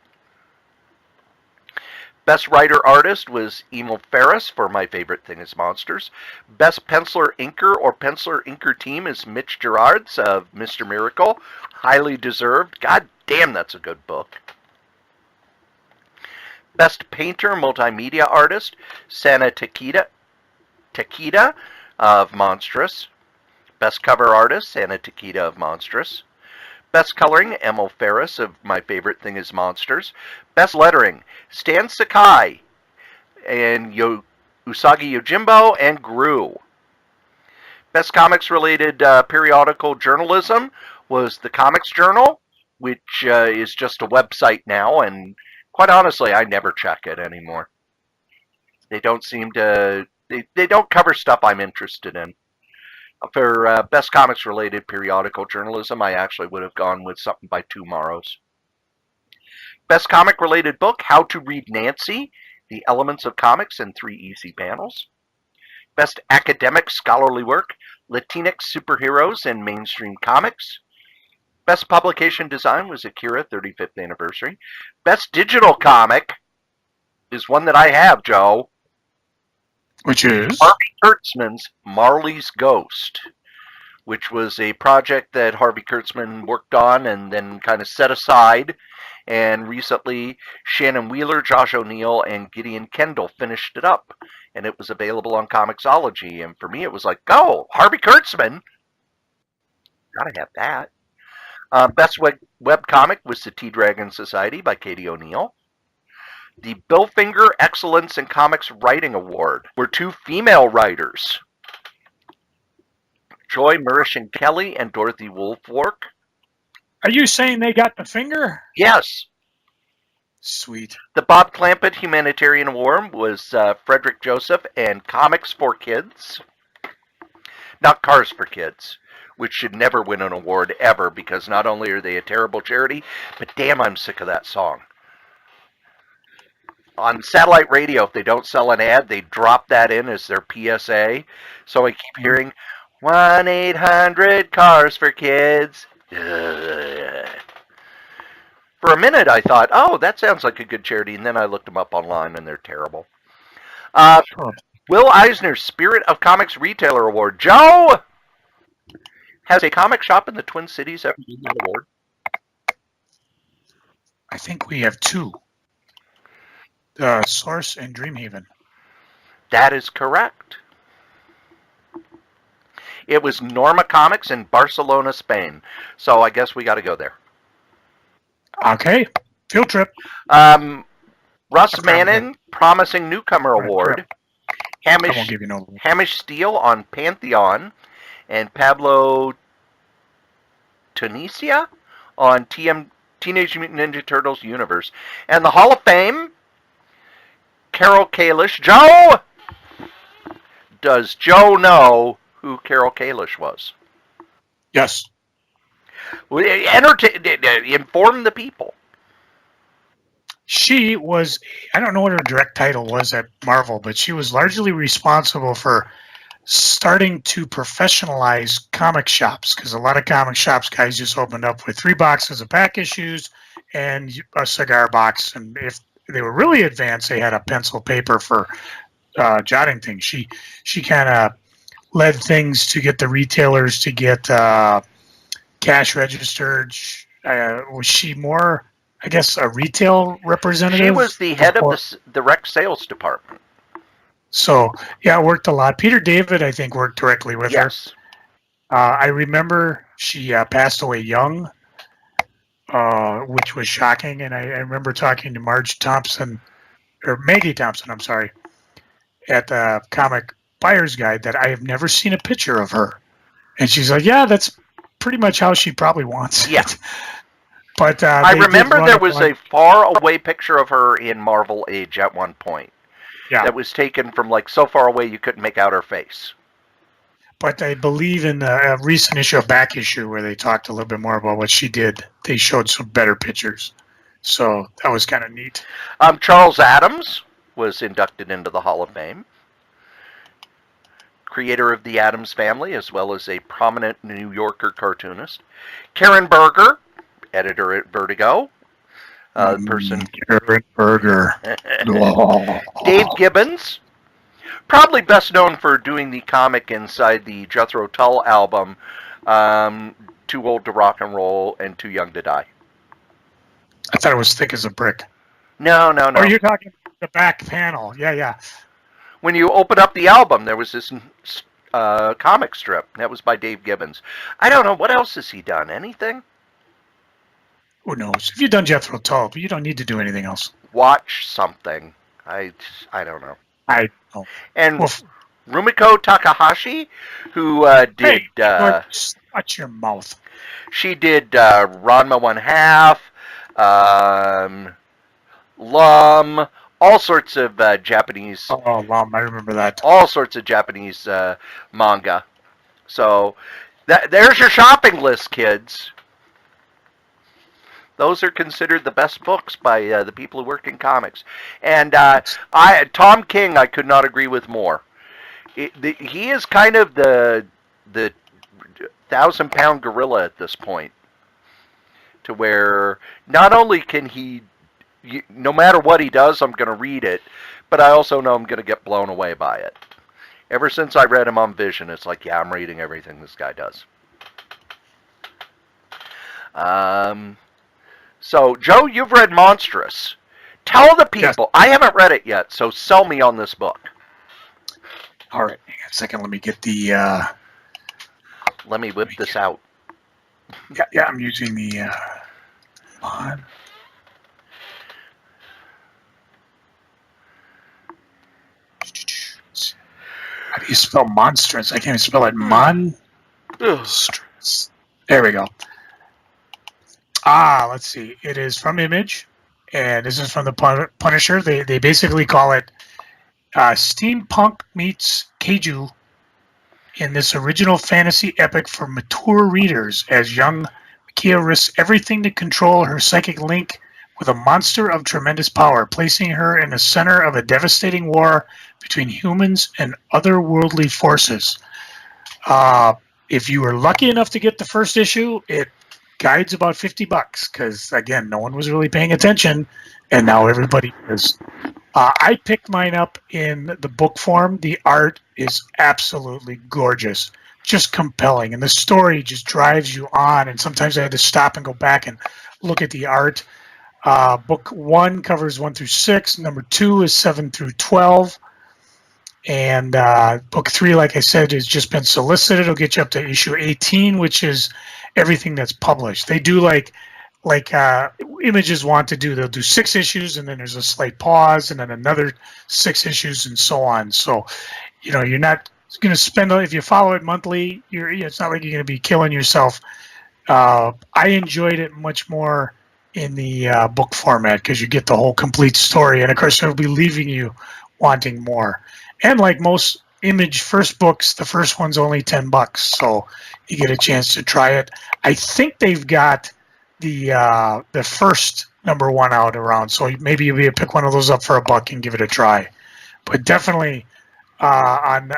Best writer-artist was Emil Ferris for My Favorite Thing is Monsters. Best penciler-inker or penciler-inker team is Mitch Gerards of Mr. Miracle. Highly deserved. God damn, that's a good book. Best Painter Multimedia Artist, Sana Takeda of Monstrous. Best Cover Artist, Sana Takeda of Monstrous. Best Coloring, Emil Ferris of My Favorite Thing is Monsters. Best Lettering, Stan Sakai and Usagi Yojimbo and Gru. Best Comics-related periodical journalism was The Comics Journal, which is just a website now, and quite honestly, I never check it anymore. They don't seem to... They don't cover stuff I'm interested in. For best comics-related periodical journalism, I actually would have gone with something by Tomorrows. Best comic-related book, How to Read Nancy, The Elements of Comics in 3 Easy Panels. Best academic scholarly work, Latinx Superheroes in Mainstream Comics. Best publication design was Akira 35th Anniversary. Best digital comic is one that I have, Joe. Which is? Harvey Kurtzman's Marley's Ghost, which was a project that Harvey Kurtzman worked on and then kind of set aside. And recently, Shannon Wheeler, Josh O'Neill, and Gideon Kendall finished it up. And it was available on Comixology. And for me, it was like, go, Harvey Kurtzman. Gotta have that. Best web comic was The Tea Dragon Society by Katie O'Neill. The Bill Finger Excellence in Comics Writing Award were 2 female writers, Joy Murish Kelly and Dorothy Woolfolk. Are you saying they got the finger? Yes. Sweet. The Bob Clampett Humanitarian Award was Frederick Joseph and Comics for Kids. Not Cars for Kids, which should never win an award ever, because not only are they a terrible charity, but damn, I'm sick of that song. On satellite radio, if they don't sell an ad, they drop that in as their PSA. So I keep hearing 1-800-CARS for Kids. Ugh. For a minute, I thought, oh, that sounds like a good charity, and then I looked them up online, and they're terrible. Sure. Will Eisner's Spirit of Comics Retailer Award. Joe has a comic shop in the Twin Cities ever won that award? I think we have two. Source and Dreamhaven. That is correct. It was Norma Comics in Barcelona, Spain. So I guess we got to go there. Okay. Field trip. Russ Manning, Promising Newcomer Award. I won't give you no. Hamish Steele on Pantheon. And Pablo Tunisia on Teenage Mutant Ninja Turtles Universe. And the Hall of Fame, Carol Kalish. Joe! Does Joe know who Carol Kalish was? Yes. Inform the people. She was, I don't know what her direct title was at Marvel, but she was largely responsible for starting to professionalize comic shops, because a lot of comic shops guys just opened up with 3 boxes of pack issues and a cigar box, and if they were really advanced, they had a pencil paper for jotting things. She kind of led things to get the retailers to get cash registered. Was she more, I guess, a retail representative? She was the head of the direct sales department. So, yeah, it worked a lot. Peter David, I think, worked directly with her. I remember she passed away young, which was shocking. And I remember talking to Maggie Thompson, I'm sorry, at the Comic Buyer's Guide that I have never seen a picture of her. And she's like, yeah, that's pretty much how she probably wants it. But I remember there was a far away picture of her in Marvel Age at one point. Yeah. That was taken from like so far away you couldn't make out her face. But I believe in a recent issue, a back issue, where they talked a little bit more about what she did, they showed some better pictures. So that was kind of neat. Charles Addams was inducted into the Hall of Fame. Creator of the Addams Family, as well as a prominent New Yorker cartoonist. Karen Berger, editor at Vertigo. Karen Berger. Dave Gibbons, probably best known for doing the comic inside the Jethro Tull album, Too Old to Rock and Roll and Too Young to Die. I thought it was thick as a brick. No. Oh, you're talking the back panel. Yeah. When you open up the album, there was this comic strip. That was by Dave Gibbons. I don't know. What else has he done? Anything? Who knows? If you've done Jethro Tull, but you don't need to do anything else. Watch something. I don't know. I know. And Rumiko Takahashi, who did... watch your mouth. She did Ranma 1/2, Lum, all sorts of Japanese... Oh, Lum, I remember that. All sorts of Japanese manga. So, there's your shopping list, kids. Those are considered the best books by the people who work in comics. And Tom King, I could not agree with more. He is kind of the 1,000-pound gorilla at this point. To where not only can he, no matter what he does, I'm going to read it, but I also know I'm going to get blown away by it. Ever since I read him on Vision, it's like, yeah, I'm reading everything this guy does. So, Joe, you've read Monstrous. Tell the people. Yes. I haven't read it yet, so sell me on this book. All right. Hang on a second. Let me get the... Let me whip this out. Yeah, I'm using the... Mon. How do you spell monstrous? I can't even spell it. Monstrous. There we go. Let's see. It is from Image, and this is from the Punisher. They basically call it steampunk meets kaiju in this original fantasy epic for mature readers, as young Makia risks everything to control her psychic link with a monster of tremendous power, placing her in the center of a devastating war between humans and otherworldly forces. If you were lucky enough to get the first issue, it guide's about $50 because, again, no one was really paying attention, and now everybody is. I picked mine up in the book form. The art is absolutely gorgeous, just compelling, and the story just drives you on. And sometimes I had to stop and go back and look at the art. Book 1 covers 1 through 6. Number 2 is 7 through 12. And book 3, like I said, has just been solicited. It'll get you up to issue 18, which is everything that's published. They do like Images want to do. They'll do 6 issues, and then there's a slight pause, and then another 6 issues, and so on. So, you're not going to spend, if you follow it monthly, it's not like you're going to be killing yourself. I enjoyed it much more in the book format because you get the whole complete story, and of course it'll be leaving you wanting more. And like most Image first books, the first one's only $10, so you get a chance to try it. I think they've got the first number 1 out around, so maybe you'll be able to pick one of those up for $1 and give it a try. But definitely on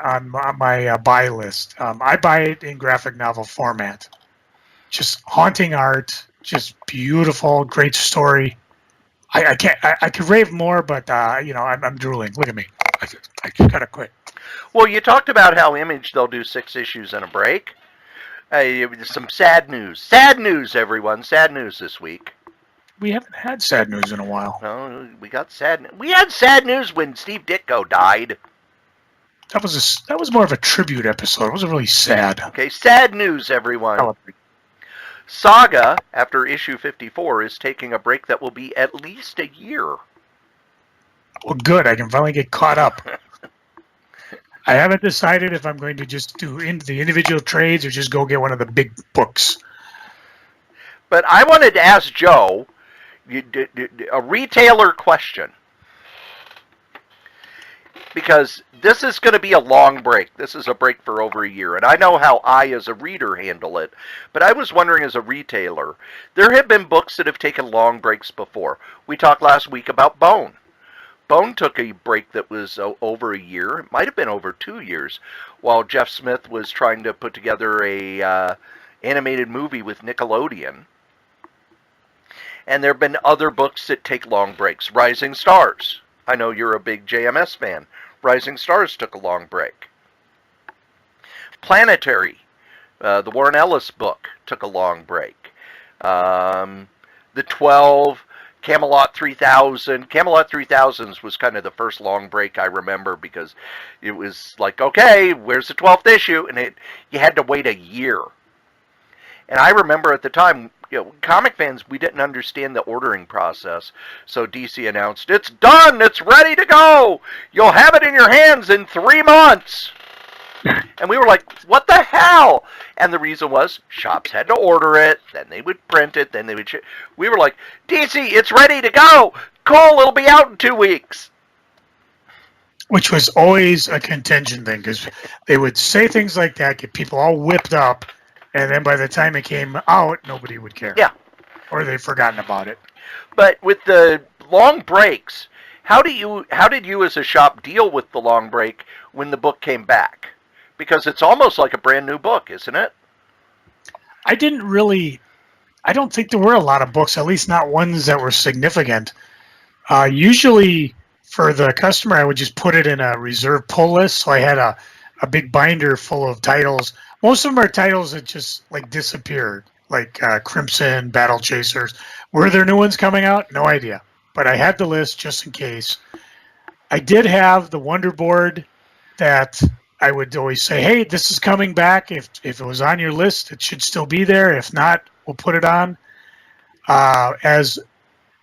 my buy list. I buy it in graphic novel format. Just haunting art, just beautiful, great story. I can't. I could rave more, but I'm drooling. Look at me. I gotta quit. Well, you talked about how Image, they'll do 6 issues in a break. Some sad news. Sad news, everyone. Sad news this week. We haven't had sad news in a while. No, we got sad. We had sad news when Steve Ditko died. That was more of a tribute episode. It wasn't really sad. Okay, sad news, everyone. Saga, after issue 54, is taking a break that will be at least a year. Well, good. I can finally get caught up. I haven't decided if I'm going to just do the individual trades or just go get one of the big books. But I wanted to ask Joe a retailer question. Because this is going to be a long break. This is a break for over a year. And I know how I, as a reader, handle it. But I was wondering, as a retailer, there have been books that have taken long breaks before. We talked last week about Bone. Bone took a break that was over a year. It might have been over 2 years, while Jeff Smith was trying to put together a animated movie with Nickelodeon. And there have been other books that take long breaks. Rising Stars. I know you're a big JMS fan. Rising Stars took a long break. Planetary, the Warren Ellis book, took a long break. The 12... Camelot 3000. Camelot 3000s was kind of the first long break I remember because it was like, okay, where's the 12th issue? And you had to wait a year. And I remember at the time, comic fans, we didn't understand the ordering process. So DC announced, it's done! It's ready to go! You'll have it in your hands in 3 months! And we were like, what the hell? And the reason was, shops had to order it, then they would print it, then they would we were like, DC, it's ready to go! Cool, it'll be out in 2 weeks! Which was always a contention thing, because they would say things like that, get people all whipped up, and then by the time it came out, nobody would care. Yeah. Or they'd forgotten about it. But with the long breaks, how did you as a shop deal with the long break when the book came back? Because it's almost like a brand new book, isn't it? I don't think there were a lot of books, at least not ones that were significant. Usually for the customer, I would just put it in a reserve pull list. So I had a big binder full of titles. Most of them are titles that just disappeared, like Crimson, Battle Chasers. Were there new ones coming out? No idea. But I had the list just in case. I did have the Wonder Board that I would always say, hey, this is coming back. If it was on your list, it should still be there. If not, we'll put it on. As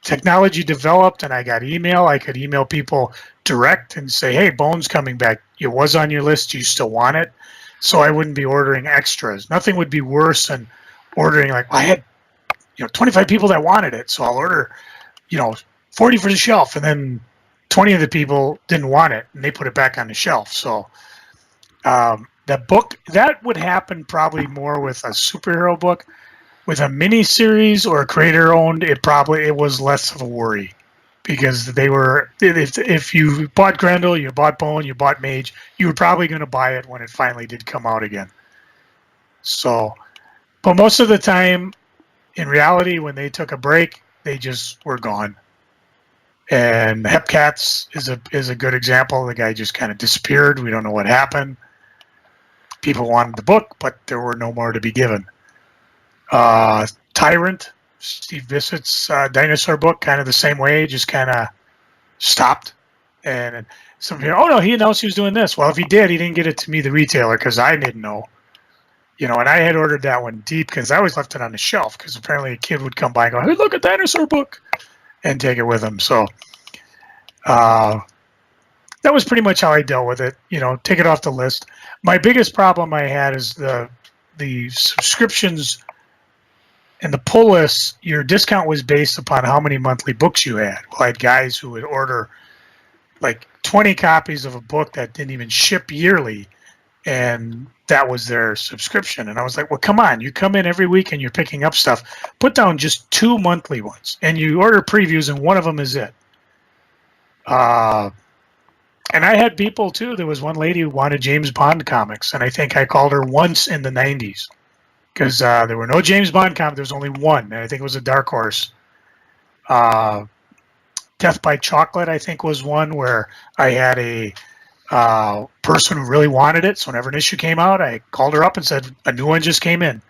technology developed and I got email, I could email people direct and say, hey, Bone's coming back. It was on your list. Do you still want it? So I wouldn't be ordering extras. Nothing would be worse than ordering, I had 25 people that wanted it. So I'll order 40 for the shelf. And then 20 of the people didn't want it. And they put it back on the shelf. So that book, that would happen probably more with a superhero book. With a mini series or a creator owned, it was less of a worry because they were, if you bought Grendel, you bought Bone, you bought Mage, you were probably going to buy it when it finally did come out again. So, but most of the time in reality, when they took a break, they just were gone. And Hepcats is a good example. The guy just kind of disappeared. We don't know what happened. People wanted the book, but there were no more to be given. Tyrant, Steve Bissett's dinosaur book, kind of the same way, just kind of stopped. And some people, oh no, he announced he was doing this. Well, if he did, he didn't get it to me, the retailer, because I didn't know. And I had ordered that one deep because I always left it on the shelf because apparently a kid would come by and go, hey, look at dinosaur book, and take it with him. So that was pretty much how I dealt with it. Take it off the list. My biggest problem I had is the subscriptions and the pull list. Your discount was based upon how many monthly books you had. Well, I had guys who would order like 20 copies of a book that didn't even ship yearly, and that was their subscription. And I was like, well, come on, you come in every week and you're picking up stuff. Put down just 2 monthly ones, and you order previews, and one of them is it. And I had people too. There was one lady who wanted James Bond comics, and I think I called her once in the 90s because there were no James Bond comics. There was only one, and I think it was a Dark Horse. Death by Chocolate, I think, was one where I had a person who really wanted it. So whenever an issue came out, I called her up and said, a new one just came in.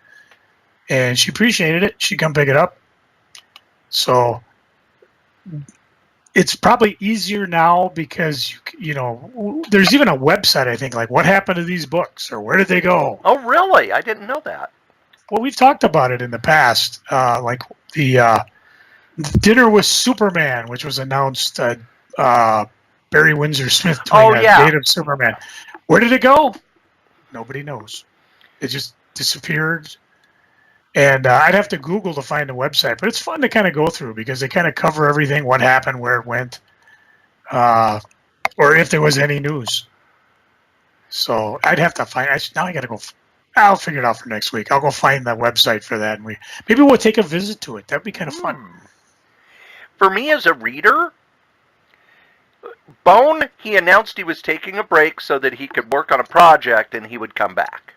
And she appreciated it. She'd come pick it up. So it's probably easier now because, there's even a website, I think, like what happened to these books or where did they go? Oh, really? I didn't know that. Well, we've talked about it in the past, like the Dinner with Superman, which was announced Barry Windsor Smith doing a Date of Superman. Where did it go? Nobody knows. It just disappeared. And I'd have to Google to find the website, but it's fun to kind of go through because they kind of cover everything, what happened, where it went, or if there was any news. So I'd have to find. Now I got to go. I'll figure it out for next week. I'll go find that website for that, and maybe we'll take a visit to it. That'd be kind of fun. For me as a reader, Bone, he announced he was taking a break so that he could work on a project and he would come back.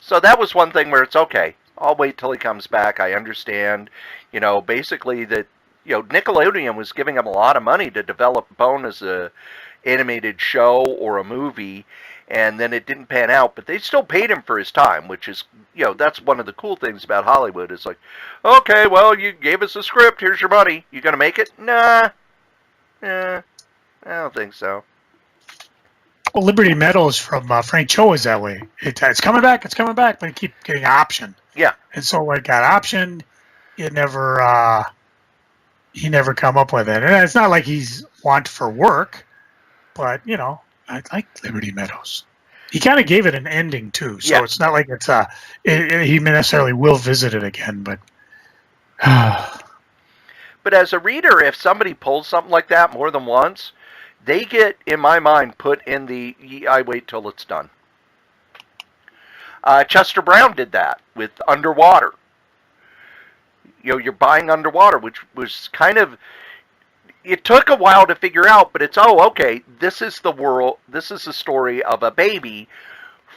So that was one thing where it's okay. I'll wait till he comes back. I understand, basically that, Nickelodeon was giving him a lot of money to develop Bone as a animated show or a movie, and then it didn't pan out, but they still paid him for his time, which is, that's one of the cool things about Hollywood. It's like, okay, well, you gave us a script, here's your money. You gonna make it? Nah. I don't think so. Well, Liberty Meadows from Frank Cho is that way. It's coming back, but it keeps getting optioned. Yeah. And so it got optioned. It never, he never come up with it. And it's not like he's want for work, but, I like Liberty Meadows. He kind of gave it an ending, too. So It's not like it's, he necessarily will visit it again, but. But as a reader, if somebody pulls something like that more than once, they get, in my mind, put in the I wait till it's done. Chester Brown did that with Underwater. You're buying Underwater, which was kind of, it took a while to figure out, but it's, okay, this is the world, this is the story of a baby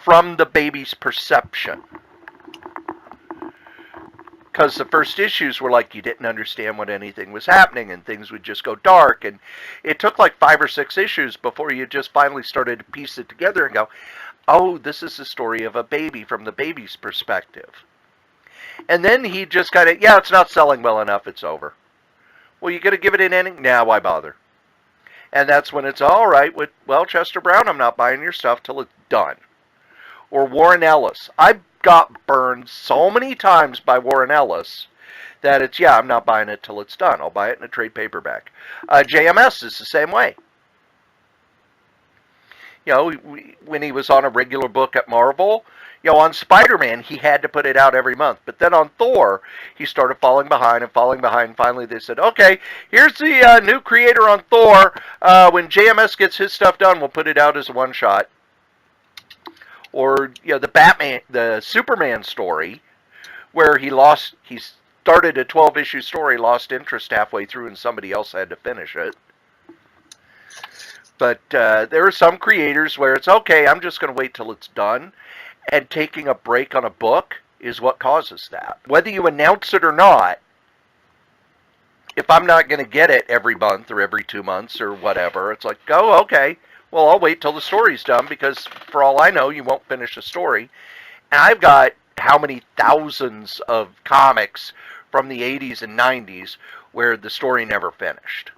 from the baby's perception. Because the first issues were like you didn't understand what anything was happening and things would just go dark. And it took like 5 or 6 issues before you just finally started to piece it together and go, oh, this is the story of a baby from the baby's perspective. And then he just kind of, it's not selling well enough, it's over. Well, you going to give it an ending? Nah, why bother? And that's when it's all right with, well, Chester Brown, I'm not buying your stuff till it's done. Or Warren Ellis. I got burned so many times by Warren Ellis that it's, I'm not buying it till it's done. I'll buy it in a trade paperback. JMS is the same way. When he was on a regular book at Marvel, on Spider-Man, he had to put it out every month. But then on Thor, he started falling behind and falling behind. Finally, they said, okay, here's the new creator on Thor. When JMS gets his stuff done, we'll put it out as a one-shot. Or, the Superman story, where he started a 12-issue story, lost interest halfway through, and somebody else had to finish it. But there are some creators where it's, okay, I'm just going to wait till it's done. And taking a break on a book is what causes that. Whether you announce it or not, if I'm not going to get it every month or every 2 months or whatever, it's like, oh, okay, well, I'll wait till the story's done because for all I know, you won't finish a story. And I've got how many thousands of comics from the 80s and 90s where the story never finished.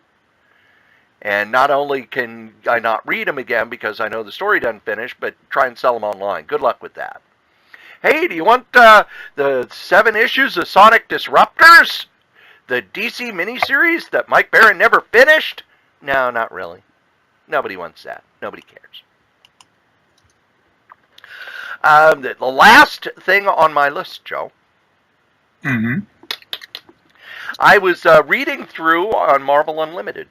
And not only can I not read them again because I know the story doesn't finish, but try and sell them online. Good luck with that. Hey, do you want the 7 issues of Sonic Disruptors? The DC miniseries that Mike Barron never finished? No, not really. Nobody wants that. Nobody cares. The last thing on my list, Joe. Mm-hmm. I was reading through on Marvel Unlimited.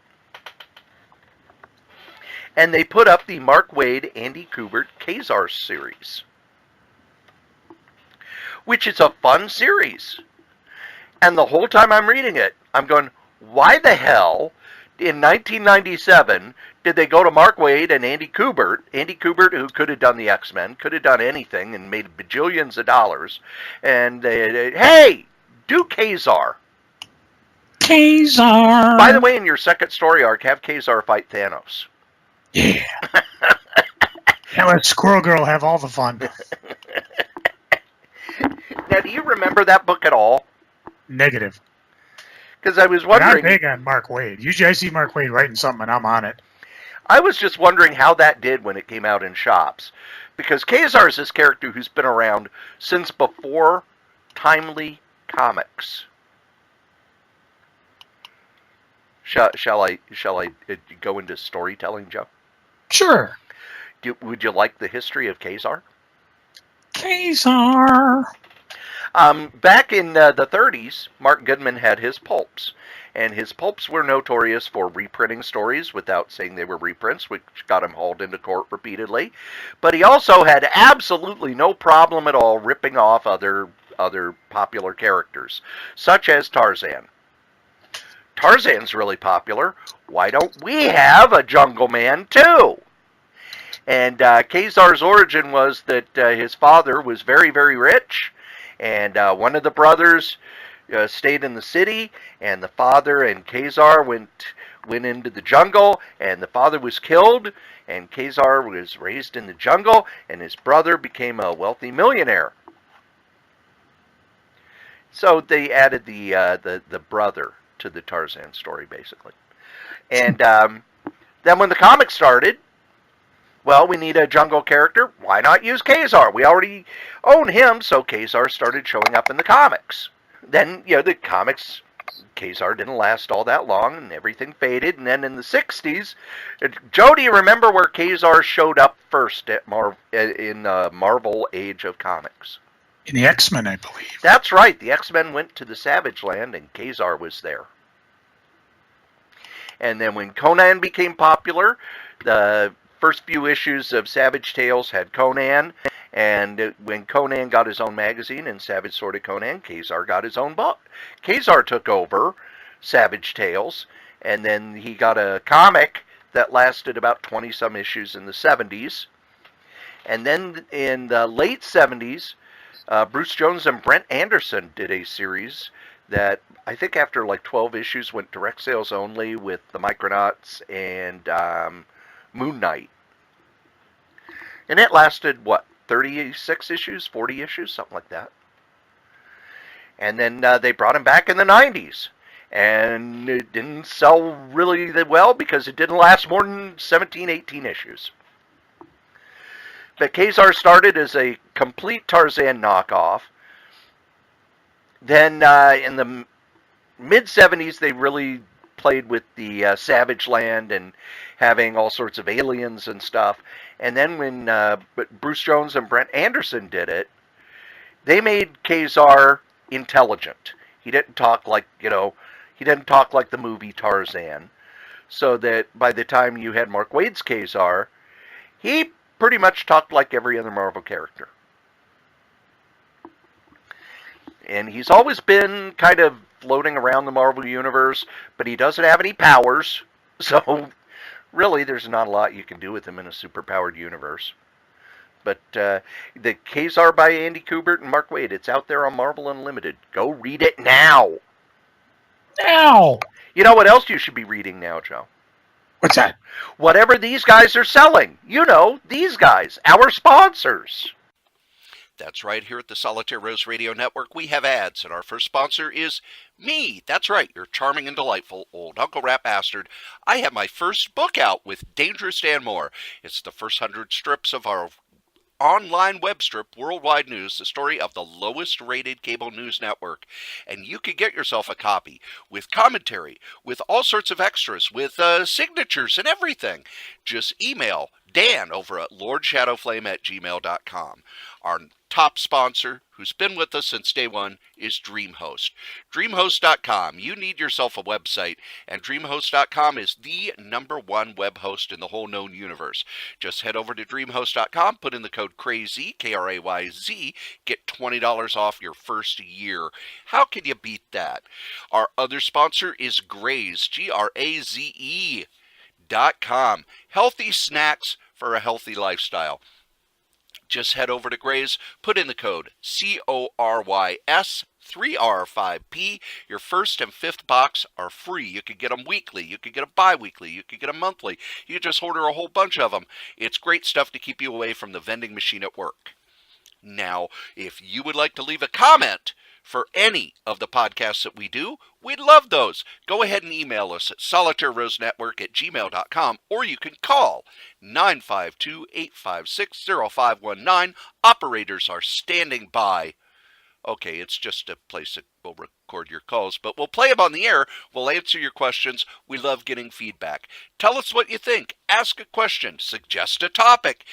And they put up the Mark Waid, Andy Kubert, Ka-Zar series. Which is a fun series. And the whole time I'm reading it, I'm going, why the hell in 1997 did they go to Mark Waid and Andy Kubert? Andy Kubert, who could have done the X-Men, could have done anything and made bajillions of dollars. And hey, do Ka-Zar. Ka-Zar. By the way, in your second story arc, have Ka-Zar fight Thanos. Yeah. And let Squirrel Girl have all the fun. Now, do you remember that book at all? Negative. Because I was But I'm wondering. big on Mark Waid. Usually I see Mark Waid writing something and I'm on it. I was just wondering how that did when it came out in shops. Because Ka-Zar is this character who's been around since before Timely Comics. Shall I go into storytelling, Joe? Sure. Would you like the history of Ka-Zar? Ka-Zar. Back in the 30s, Mark Goodman had his pulps. And his pulps were notorious for reprinting stories without saying they were reprints, which got him hauled into court repeatedly. But he also had absolutely no problem at all ripping off other popular characters, such as Tarzan. Tarzan's really popular. Why don't we have a Jungle Man too? And Ka-Zar's origin was that his father was very, very rich, and one of the brothers stayed in the city, and the father and Ka-Zar went into the jungle, and the father was killed, and Ka-Zar was raised in the jungle, and his brother became a wealthy millionaire. So they added the brother to the Tarzan story, basically. And then when the comic started, well, we need a jungle character. Why not use Ka-Zar? We already own him, so Ka-Zar started showing up in the comics. Then, the comics, Ka-Zar didn't last all that long, and everything faded. And then in the 60s, Joe, do you remember where Ka-Zar showed up first in the Marvel Age of Comics? In the X-Men, I believe. That's right. The X-Men went to the Savage Land, and Ka-Zar was there. And then when Conan became popular, the first few issues of Savage Tales had Conan, and when Conan got his own magazine in Savage Sword of Conan, Ka-Zar got his own book. Ka-Zar took over Savage Tales, and then he got a comic that lasted about 20-some issues in the 70s. And then in the late 70s, Bruce Jones and Brent Anderson did a series that I think after like 12 issues went direct sales only with the Micronauts and Moon Knight. And it lasted, 36 issues, 40 issues, something like that. And then they brought him back in the 90s. And it didn't sell really well because it didn't last more than 17, 18 issues. But Ka-Zar started as a complete Tarzan knockoff. Then in the mid-70s, they really played with the Savage Land and having all sorts of aliens and stuff. And then when Bruce Jones and Brent Anderson did it, they made Ka-Zar intelligent. He didn't talk like, he didn't talk like the movie Tarzan. So that by the time you had Mark Waid's Ka-Zar, he pretty much talked like every other Marvel character. And he's always been kind of floating around the Marvel Universe, but he doesn't have any powers. So really, there's not a lot you can do with him in a superpowered universe. but the Ka-Zar by Andy Kubert and Mark Waid, it's out there on Marvel Unlimited. Go read it now. Now! You know what else you should be reading now, Joe? What's that? Whatever these guys are selling. You know, these guys, our sponsors. That's right, here at the Solitaire Rose Radio Network, we have ads, and our first sponsor is me. That's right, your charming and delightful old Uncle Rat Bastard. I have my first book out with Dangerous Dan Moore. It's the first 100 strips of our online web strip, Worldwide News, the story of the lowest rated cable news network. And you can get yourself a copy with commentary, with all sorts of extras, with signatures and everything. Just email Dan over at lordshadowflame@gmail.com. Our top sponsor, who's been with us since day one, is DreamHost. DreamHost.com. You need yourself a website, and DreamHost.com is the #1 web host in the whole known universe. Just head over to DreamHost.com, put in the code KRAYZ, K-R-A-Y-Z, get $20 off your first year. How can you beat that? Our other sponsor is Graze, GRAZE.com. Healthy snacks for a healthy lifestyle. Just head over to Graze, put in the code CORYS3R5P. Your first and fifth box are free. You can get them weekly. You can get them bi-weekly. You can get them monthly. You just order a whole bunch of them. It's great stuff to keep you away from the vending machine at work. Now, if you would like to leave a comment for any of the podcasts that we do, we'd love those. Go ahead and email us at solitairerosenetwork@gmail.com, or you can call 952-856-0519. Operators are standing by. Okay, it's just a place that will record your calls, but we'll play them on the air. We'll answer your questions. We love getting feedback. Tell us what you think. Ask a question. Suggest a topic.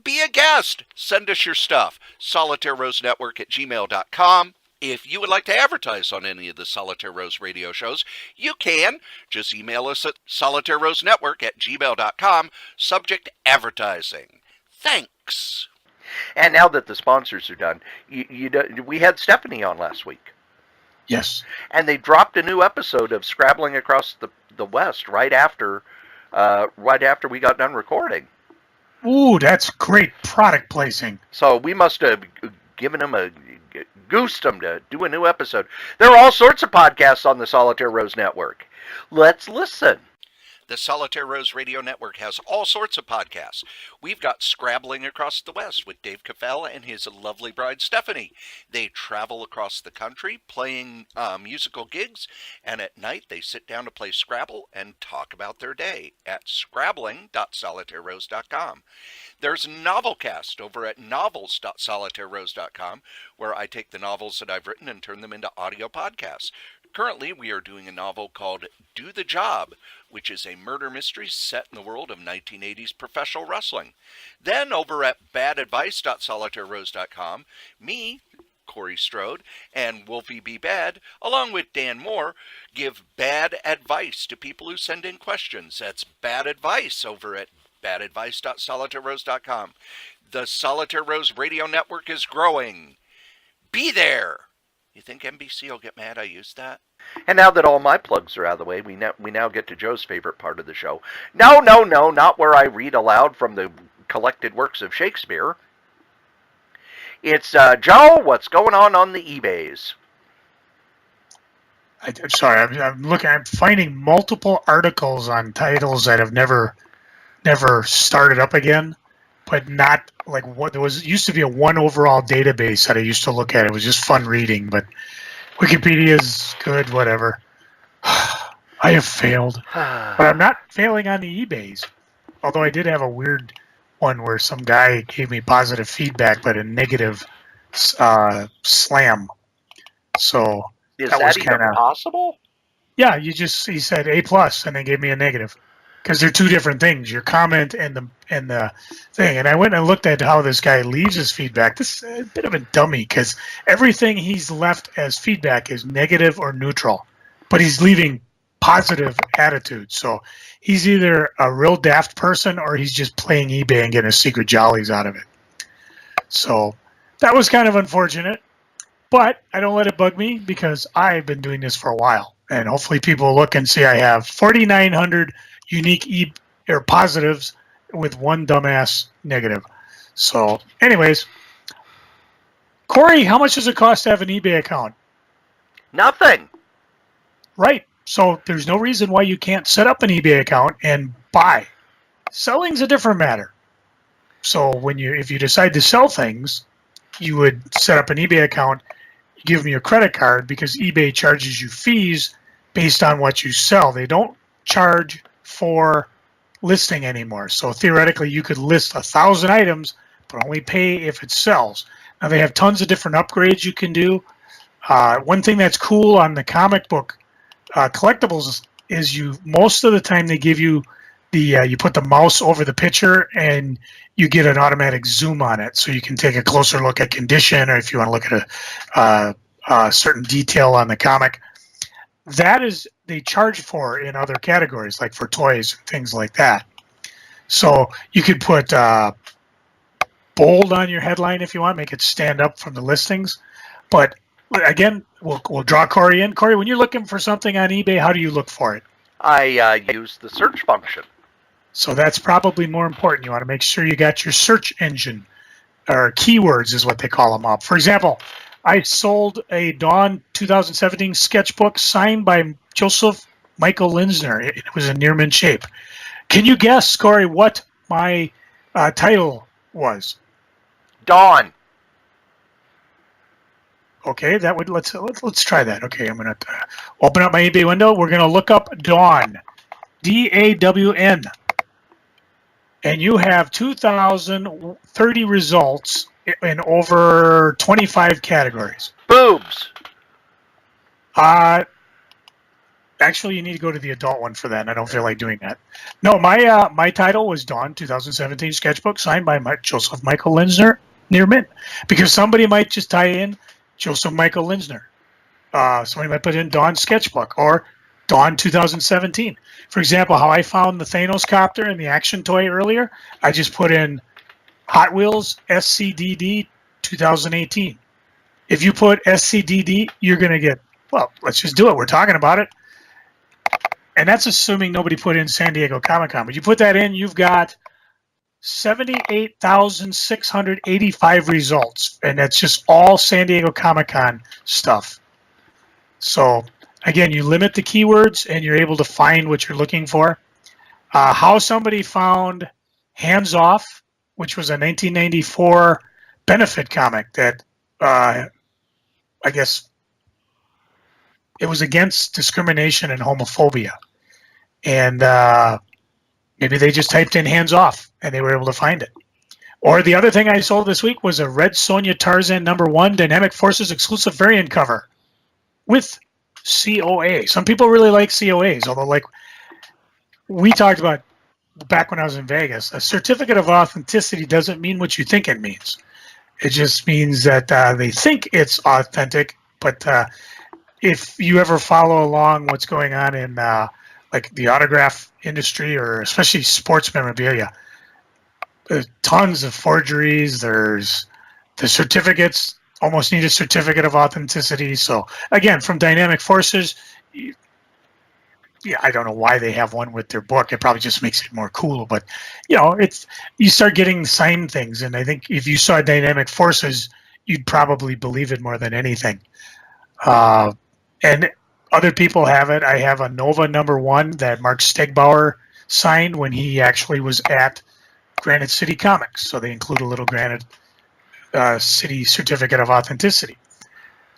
Be a guest. Send us your stuff. SolitaireRoseNetwork@gmail.com. If you would like to advertise on any of the Solitaire Rose radio shows, you can. Just email us at SolitaireRoseNetwork@gmail.com. Subject advertising. Thanks. And now that the sponsors are done, we had Stephanie on last week. Yes. And they dropped a new episode of Scrabbling Across the West right after we got done recording. Ooh, that's great product placing. So we must have given them goosed them to do a new episode. There are all sorts of podcasts on the Solitaire Rose Network. Let's listen. The Solitaire Rose Radio Network has all sorts of podcasts. We've got Scrabbling Across the West with Dave Cafell and his lovely bride, Stephanie. They travel across the country playing musical gigs, and at night they sit down to play Scrabble and talk about their day at scrabbling.solitairerose.com. There's Novelcast over at novels.solitairerose.com, where I take the novels that I've written and turn them into audio podcasts. Currently, we are doing a novel called Do the Job, which is a murder mystery set in the world of 1980s professional wrestling. Then, over at badadvice.solitairerose.com, me, Corey Strode, and Wolfie B. Bad, along with Dan Moore, give bad advice to people who send in questions. That's Bad Advice over at badadvice.solitairerose.com. The Solitaire Rose Radio Network is growing. Be there! You think NBC will get mad I used that? And now that all my plugs are out of the way, we now get to Joe's favorite part of the show. No, not where I read aloud from the collected works of Shakespeare. It's, Joe, what's going on the eBays? I'm sorry, I'm finding multiple articles on titles that have never started up again, but not like what there used to be a one overall database that I used to look at. It was just fun reading, but Wikipedia is good, whatever. I have failed, but I'm not failing on the eBays. Although I did have a weird one where some guy gave me positive feedback, but a negative slam. So is that was even possible? Yeah, he said A+, and then gave me a negative. Because they're two different things, your comment and the thing. And I went and looked at how this guy leaves his feedback. This is a bit of a dummy because everything he's left as feedback is negative or neutral. But he's leaving positive attitude. So he's either a real daft person or he's just playing eBay and getting a secret jollies out of it. So that was kind of unfortunate. But I don't let it bug me because I've been doing this for a while. And hopefully people will look and see I have 4,900 unique positives with one dumbass negative. So, anyways, Corey, how much does it cost to have an eBay account? Nothing. Right. So there's no reason why you can't set up an eBay account and buy. Selling's a different matter. So if you decide to sell things, you would set up an eBay account, give them your credit card because eBay charges you fees based on what you sell. They don't charge for listing anymore. So theoretically, you could list 1,000 items, but only pay if it sells. Now they have tons of different upgrades you can do. One thing that's cool on the comic book collectibles is most of the time they give you you put the mouse over the picture and you get an automatic zoom on it, so you can take a closer look at condition, or if you want to look at a certain detail on the comic. That is they charge for in other categories, like for toys and things like that. So you could put bold on your headline if you want, make it stand up from the listings. But again, we'll draw Corey in. Corey, when you're looking for something on eBay, how do you look for it? I use the search function. So that's probably more important. You want to make sure you got your search engine, or keywords is what they call them up. For example, I sold a Dawn 2017 sketchbook signed by Joseph Michael Linsner. It was in near mint shape. Can you guess, Corey, what my title was? Dawn. Okay, let's try that. Okay, I'm gonna open up my eBay window. We're gonna look up Dawn, DAWN, and you have 2,030 results in over 25 categories. Boobs. Actually, you need to go to the adult one for that, and I don't feel like doing that. No, my title was Dawn 2017 sketchbook signed by Joseph Michael Linsner, near mint, because somebody might just tie in Joseph Michael Linsner. Somebody might put in Dawn sketchbook or Dawn 2017. For example, how I found the Thanos Copter and the action toy earlier, I just put in Hot Wheels SCDD 2018. If you put SCDD, you're going to get, well, let's just do it. We're talking about it. And that's assuming nobody put in San Diego Comic-Con. But you put that in, you've got 78,685 results. And that's just all San Diego Comic-Con stuff. So, again, you limit the keywords and you're able to find what you're looking for. How somebody found Hands Off, which was a 1994 benefit comic that I guess it was against discrimination and homophobia. And maybe they just typed in Hands Off and they were able to find it. Or the other thing I sold this week was a Red Sonja Tarzan #1 Dynamic Forces exclusive variant cover with COA. Some people really like COAs, although like we talked about back when I was in Vegas, a certificate of authenticity doesn't mean what you think it means. It just means that they think it's authentic, but if you ever follow along what's going on in like the autograph industry or especially sports memorabilia, there's tons of forgeries. There's the certificates almost need a certificate of authenticity. So again, from Dynamic Forces, yeah, I don't know why they have one with their book. It probably just makes it more cool. But you know, you start getting signed things, and I think if you saw Dynamic Forces, you'd probably believe it more than anything. And other people have it. I have a Nova #1 that Mark Stegbauer signed when he actually was at Granite City Comics. So they include a little Granite City certificate of authenticity.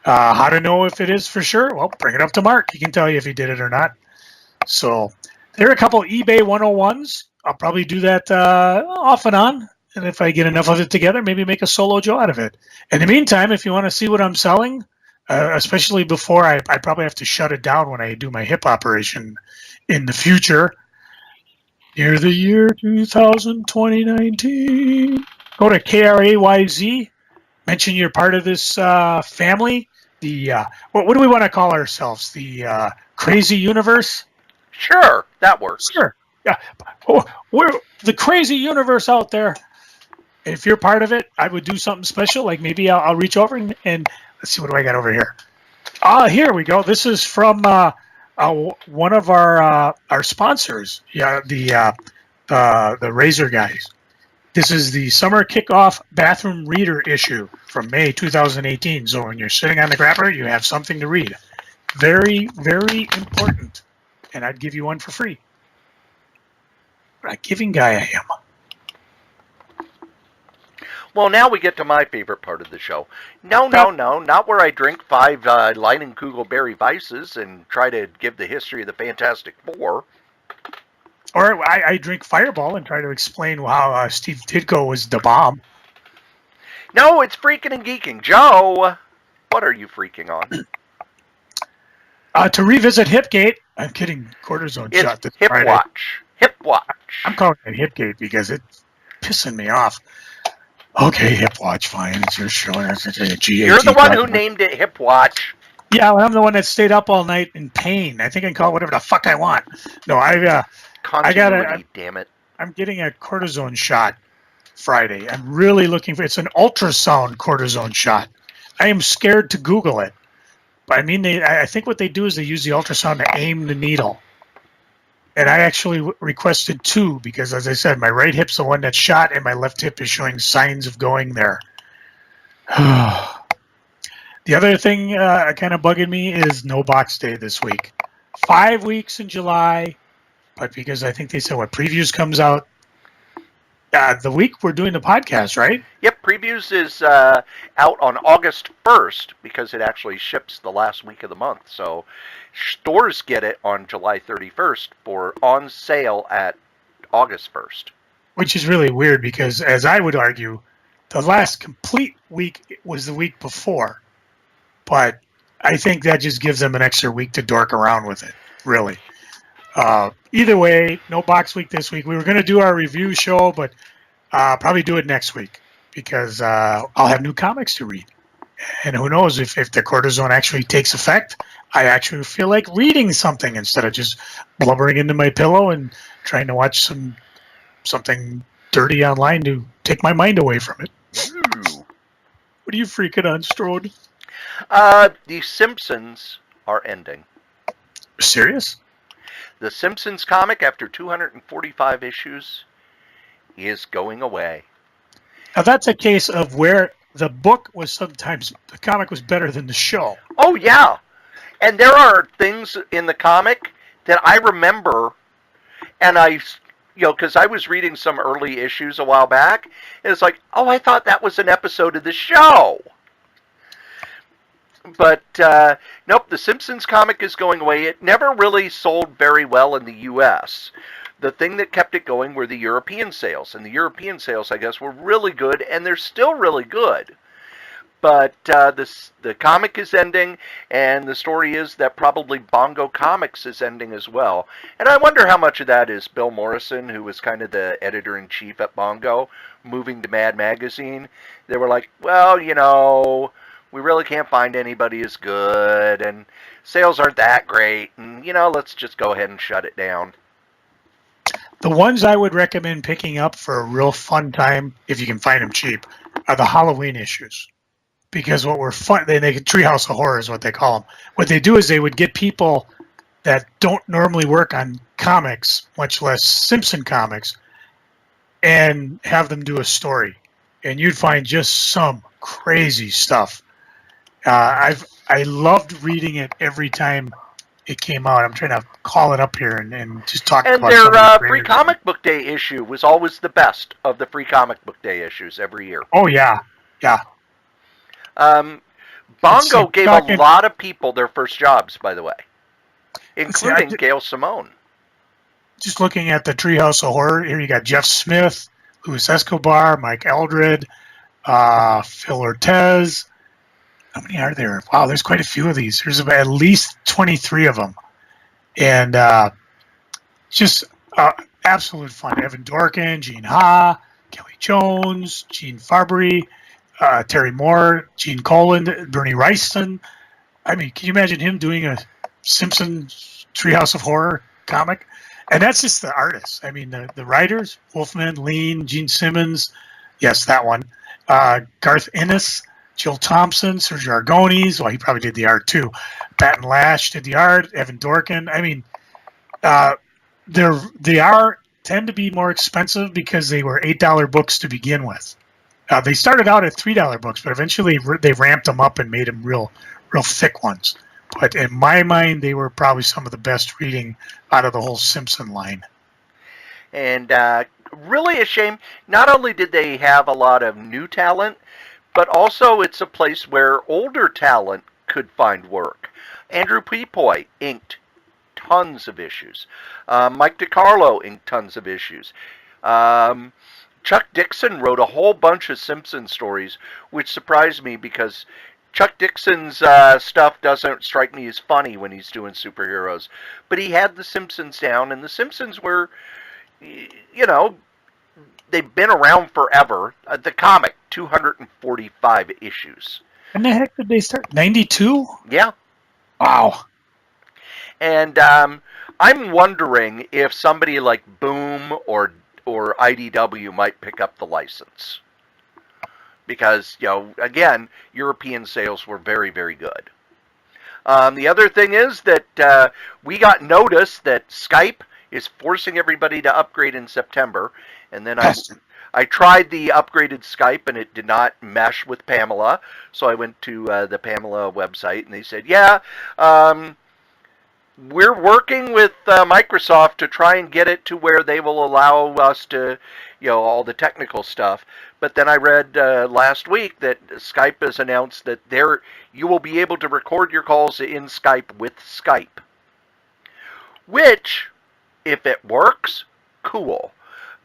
How to know if it is for sure? Well, bring it up to Mark. He can tell you if he did it or not. So there are a couple eBay 101s. I'll probably do that off and on. And if I get enough of it together, maybe make a solo Joe out of it. In the meantime, if you want to see what I'm selling, especially before I probably have to shut it down when I do my hip operation in the future, near the year 2019, go to KRAYZ, mention you're part of this family. The what do we want to call ourselves? The Crazy Universe? Sure, that works. Sure. Yeah. We're the crazy universe out there. If you're part of it, I would do something special. Like maybe I'll reach over and let's see, what do I got over here? Here we go. This is from one of our sponsors. Yeah, the Razor guys. This is the summer kickoff bathroom reader issue from May 2018. So when you're sitting on the grabber, you have something to read. Very, very important. And I'd give you one for free. What a giving guy I am. Well, now we get to my favorite part of the show. No, not where I drink 5 Leinenkugel-berry Weisses and try to give the history of the Fantastic Four. Or I drink Fireball and try to explain how Steve Ditko was the bomb. No, it's freaking and geeking. Joe, what are you freaking on? To revisit Hipgate, I'm kidding, cortisone it's shot this Hip Friday. Watch. Hip Watch. I'm calling it Hipgate because it's pissing me off. Okay, Hip Watch, fine. It's your show. You're the one who named it Hip Watch. Yeah, well, I'm the one that stayed up all night in pain. I think I can call it whatever the fuck I want. No, damn it. I'm getting a cortisone shot Friday. I'm really looking for. It's an ultrasound cortisone shot. I am scared to Google it, but I mean, I think what they do is they use the ultrasound to aim the needle. And I actually requested 2 because, as I said, my right hip's the one that's shot, and my left hip is showing signs of going there. The other thing kind of bugging me is no box day this week. 5 weeks in July, but because I think they said what previews comes out the week we're doing the podcast, right? Yep, previews is out on August 1st because it actually ships the last week of the month. So stores get it on July 31st for on sale at August 1st. Which is really weird because, as I would argue, the last complete week was the week before. But I think that just gives them an extra week to dork around with it, really. Either way, no box week this week. We were going to do our review show, but probably do it next week because I'll have new comics to read. And who knows if the cortisone actually takes effect, I actually feel like reading something instead of just blubbering into my pillow and trying to watch something dirty online to take my mind away from it. Ooh. What are you freaking on, Strode? The Simpsons are ending. Serious? The Simpsons comic, after 245 issues, is going away. Now that's a case of where the book was sometimes, the comic was better than the show. Oh, yeah. And there are things in the comic that I remember, and because I was reading some early issues a while back, and it's like, oh, I thought that was an episode of the show. But, nope, the Simpsons comic is going away. It never really sold very well in the U.S. The thing that kept it going were the European sales. And the European sales, I guess, were really good, and they're still really good. But the comic is ending, and the story is that probably Bongo Comics is ending as well. And I wonder how much of that is Bill Morrison, who was kind of the editor-in-chief at Bongo, moving to Mad Magazine. They were like, well, we really can't find anybody as good, and sales aren't that great, and, let's just go ahead and shut it down. The ones I would recommend picking up for a real fun time, if you can find them cheap, are the Halloween issues. Because what were fun, they Treehouse of Horror is what they call them. What they do is they would get people that don't normally work on comics, much less Simpson comics, and have them do a story. And you'd find just some crazy stuff. I loved reading it every time it came out. I'm trying to call it up here and just talk about it. And their Free Comic Book Day issue was always the best of the Free Comic Book Day issues every year. Oh, yeah. Yeah. Bongo gave a lot of people their first jobs, by the way, including Gail Simone. Just looking at the Treehouse of Horror, here you got Jeff Smith, Luis Escobar, Mike Eldred, Phil Ortez. How many are there? Wow, there's quite a few of these. There's at least 23 of them. And just absolute fun. Evan Dorkin, Gene Ha, Kelly Jones, Gene Fabry, Terry Moore, Gene Colan, Bernie Wrightson. I mean, can you imagine him doing a Simpsons Treehouse of Horror comic? And that's just the artists. I mean, the writers, Wolfman, Lean, Gene Simmons. Yes, that one. Garth Ennis, Jill Thompson, Sergio Aragones. Well, he probably did the art too. Patton Lash did the art. Evan Dorkin. I mean, they are tend to be more expensive because they were $8 books to begin with. They started out at $3 books, but eventually they ramped them up and made them real thick ones. But in my mind, they were probably some of the best reading out of the whole Simpson line. And really a shame. Not only did they have a lot of new talent, but also it's a place where older talent could find work. Andrew Peepoy inked tons of issues. Mike DiCarlo inked tons of issues. Chuck Dixon wrote a whole bunch of Simpson stories, which surprised me because Chuck Dixon's stuff doesn't strike me as funny when he's doing superheroes. But he had the Simpsons down, and the Simpsons were, you know, they've been around forever. The comic, 245 issues. When the heck did they start? 92? Yeah. Wow. And I'm wondering if somebody like Boom or IDW might pick up the license. Because, you know, again, European sales were very, very good. The other thing is that we got notice that Skype is forcing everybody to upgrade in September. And then I tried the upgraded Skype, and it did not mesh with Pamela. So I went to the Pamela website, and they said, yeah, we're working with Microsoft to try and get it to where they will allow us to, you know, all the technical stuff. But then I read last week that Skype has announced that you will be able to record your calls in Skype with Skype. Which, if it works, cool.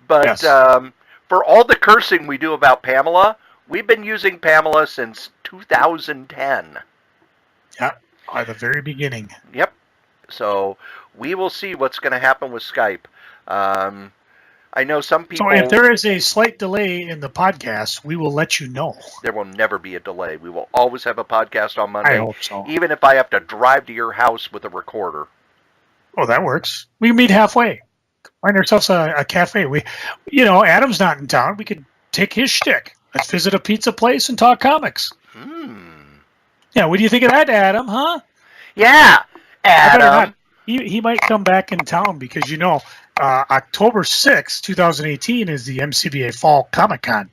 But yes. For all the cursing we do about Pamela, we've been using Pamela since 2010. Yeah, at the very beginning. Yep. So we will see what's going to happen with Skype. I know some people... So if there is a slight delay in the podcast, we will let you know. There will never be a delay. We will always have a podcast on Monday. I hope so. Even if I have to drive to your house with a recorder. Oh, that works. We can meet halfway. Find ourselves a cafe. Adam's not in town. We could take his shtick. Let's visit a pizza place and talk comics. Yeah, what do you think of that, Adam, huh? Yeah, Adam. He might come back in town because, October 6th, 2018 is the MCBA Fall Comic Con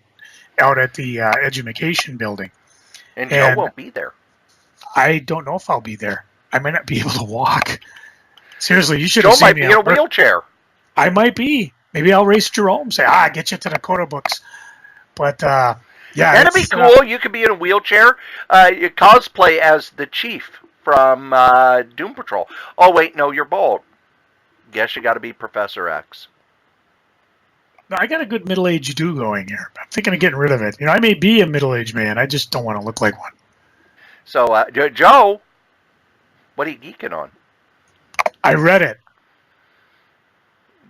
out at the Education Building. And Joe won't be there. I don't know if I'll be there. I might not be able to walk. Seriously, you should Joe have seen might me be in a wheelchair. I might be. Maybe I'll race Jerome, say, get you to the Coda books. But, yeah. That'd be cool. You could be in a wheelchair. You cosplay as the Chief from Doom Patrol. Oh, wait, no, you're bald. Guess you got to be Professor X. No, I got a good middle-aged do going here. I'm thinking of getting rid of it. I may be a middle-aged man. I just don't want to look like one. So, Joe, what are you geeking on? I read it.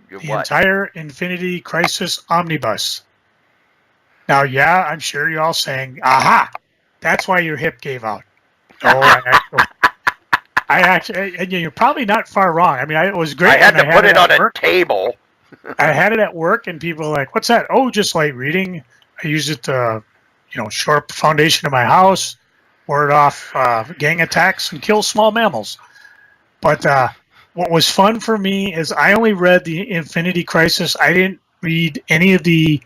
The entire Infinity Crisis Omnibus. Now, yeah, I'm sure you're all saying, aha, that's why your hip gave out. Oh, I actually, and you're probably not far wrong. I mean, it was great. I had to put it on a table. I had it at work, and people were like, what's that? Oh, just light reading. I use it to, shore up the foundation of my house, ward off gang attacks, and kill small mammals. But what was fun for me is I only read the Infinity Crisis. I didn't read any of the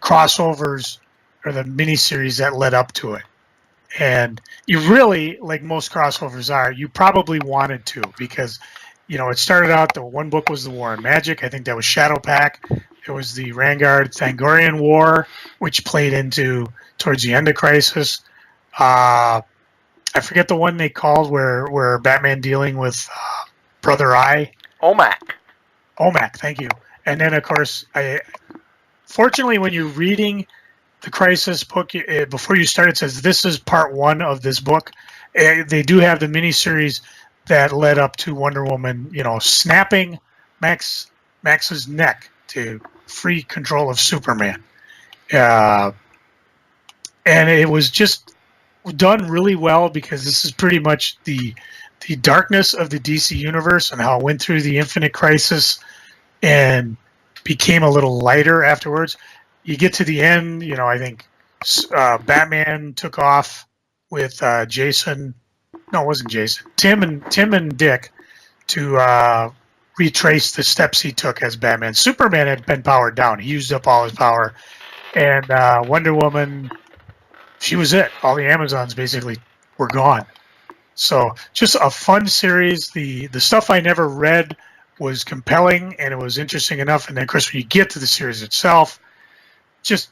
crossovers or the miniseries that led up to it. And you really, like most crossovers are, you probably wanted to because, it started out, the one book was the War on Magic. I think that was Shadow Pack. It was the Rangard Thangorian War, which played into towards the end of Crisis. I forget the one they called where Batman dealing with Brother Eye. OMAC, thank you. And then, of course, fortunately, when you're reading the Crisis book, before you start, it says this is part one of this book. They do have the miniseries that led up to Wonder Woman, snapping Max's neck to free control of Superman. And it was just done really well because this is pretty much the darkness of the DC universe and how it went through the Infinite Crisis and became a little lighter afterwards. You get to the end, I think Batman took off with Jason. No, it wasn't Jason. Tim and Dick to retrace the steps he took as Batman. Superman had been powered down. He used up all his power. And Wonder Woman, she was it. All the Amazons basically were gone. So just a fun series. The stuff I never read was compelling and it was interesting enough. And then, of course, when you get to the series itself, just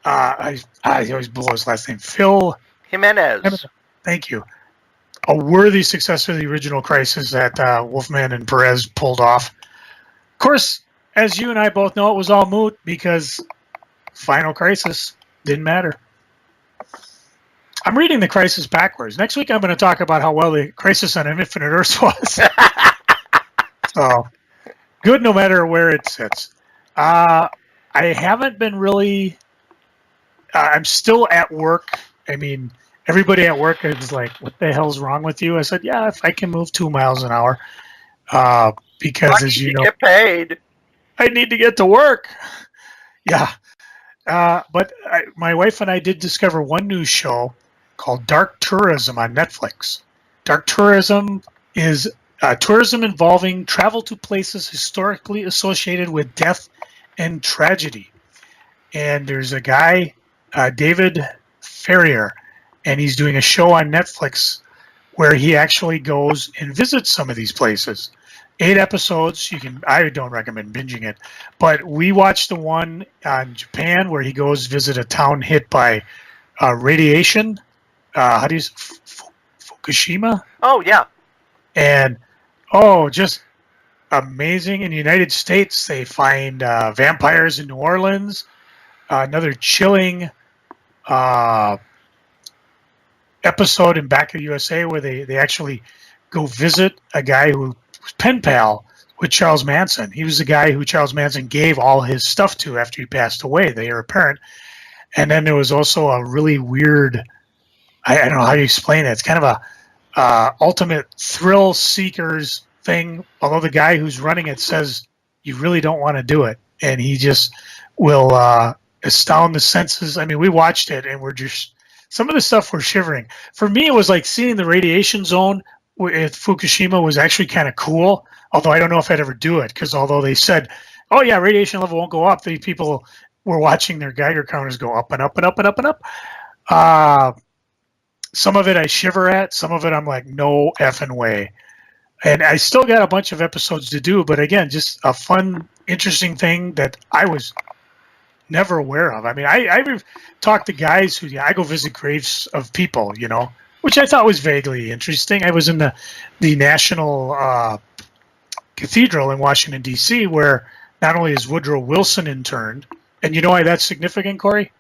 I always blow his last name, Phil Jimenez. Thank you. A worthy successor to the original Crisis that Wolfman and Perez pulled off. Of course, as you and I both know, it was all moot because Final Crisis didn't matter. I'm reading the Crisis backwards. Next week, I'm going to talk about how well the Crisis on Infinite Earths was. So, good no matter where it sits. I haven't been really... I'm still at work. I mean, everybody at work is like, what the hell's wrong with you? I said, yeah, if I can move 2 miles an hour. Because, as you know... get paid. I need to get to work. Yeah. But my wife and I did discover one new show called Dark Tourism on Netflix. Dark Tourism is tourism involving travel to places historically associated with death and tragedy. And there's a guy, David Ferrier, and he's doing a show on Netflix where he actually goes and visits some of these places. 8 episodes. I don't recommend binging it, but we watched the one in Japan where he goes visit a town hit by radiation. How do you Fukushima? Oh yeah. And just amazing. In the United States, they find vampires in New Orleans. Another chilling episode in Back of the USA where they actually go visit a guy who was pen pal with Charles Manson. He was the guy who Charles Manson gave all his stuff to after he passed away, the heir apparent. And then there was also a really weird, I don't know how you explain it. It's kind of a ultimate thrill seekers thing, although the guy who's running it says you really don't want to do it. And he just will astound the senses. I mean, we watched it and we're just, some of the stuff we're shivering. For me, it was like seeing the radiation zone at Fukushima was actually kind of cool, although I don't know if I'd ever do it, because although they said, oh yeah, radiation level won't go up, the people were watching their Geiger counters go up and up and up and up and up. Some of it I shiver at, some of it I'm like, no effing way. And I still got a bunch of episodes to do, but again, just a fun, interesting thing that I was never aware of. I mean, I've talked to guys who, I go visit graves of people, which I thought was vaguely interesting. I was in the National Cathedral in Washington, D.C., where not only is Woodrow Wilson interned, and you know why that's significant, Corey?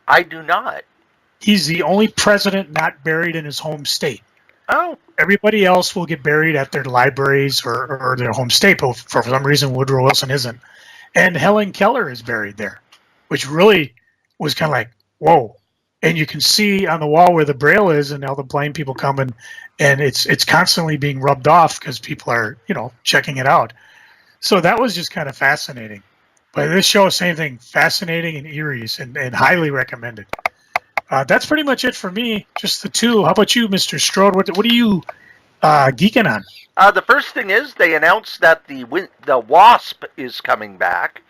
I do not. He's the only president not buried in his home state. Oh. Everybody else will get buried at their libraries or their home state, but for some reason Woodrow Wilson isn't. And Helen Keller is buried there, which really was kind of like, whoa. And you can see on the wall where the Braille is, and all the blind people come and it's constantly being rubbed off because people are, checking it out. So that was just kind of fascinating. But this show, same thing, fascinating and eerie and highly recommended. That's pretty much it for me, just the two. How about you, Mr. Strode? What are you geeking on? The first thing is they announced that the Wasp is coming back.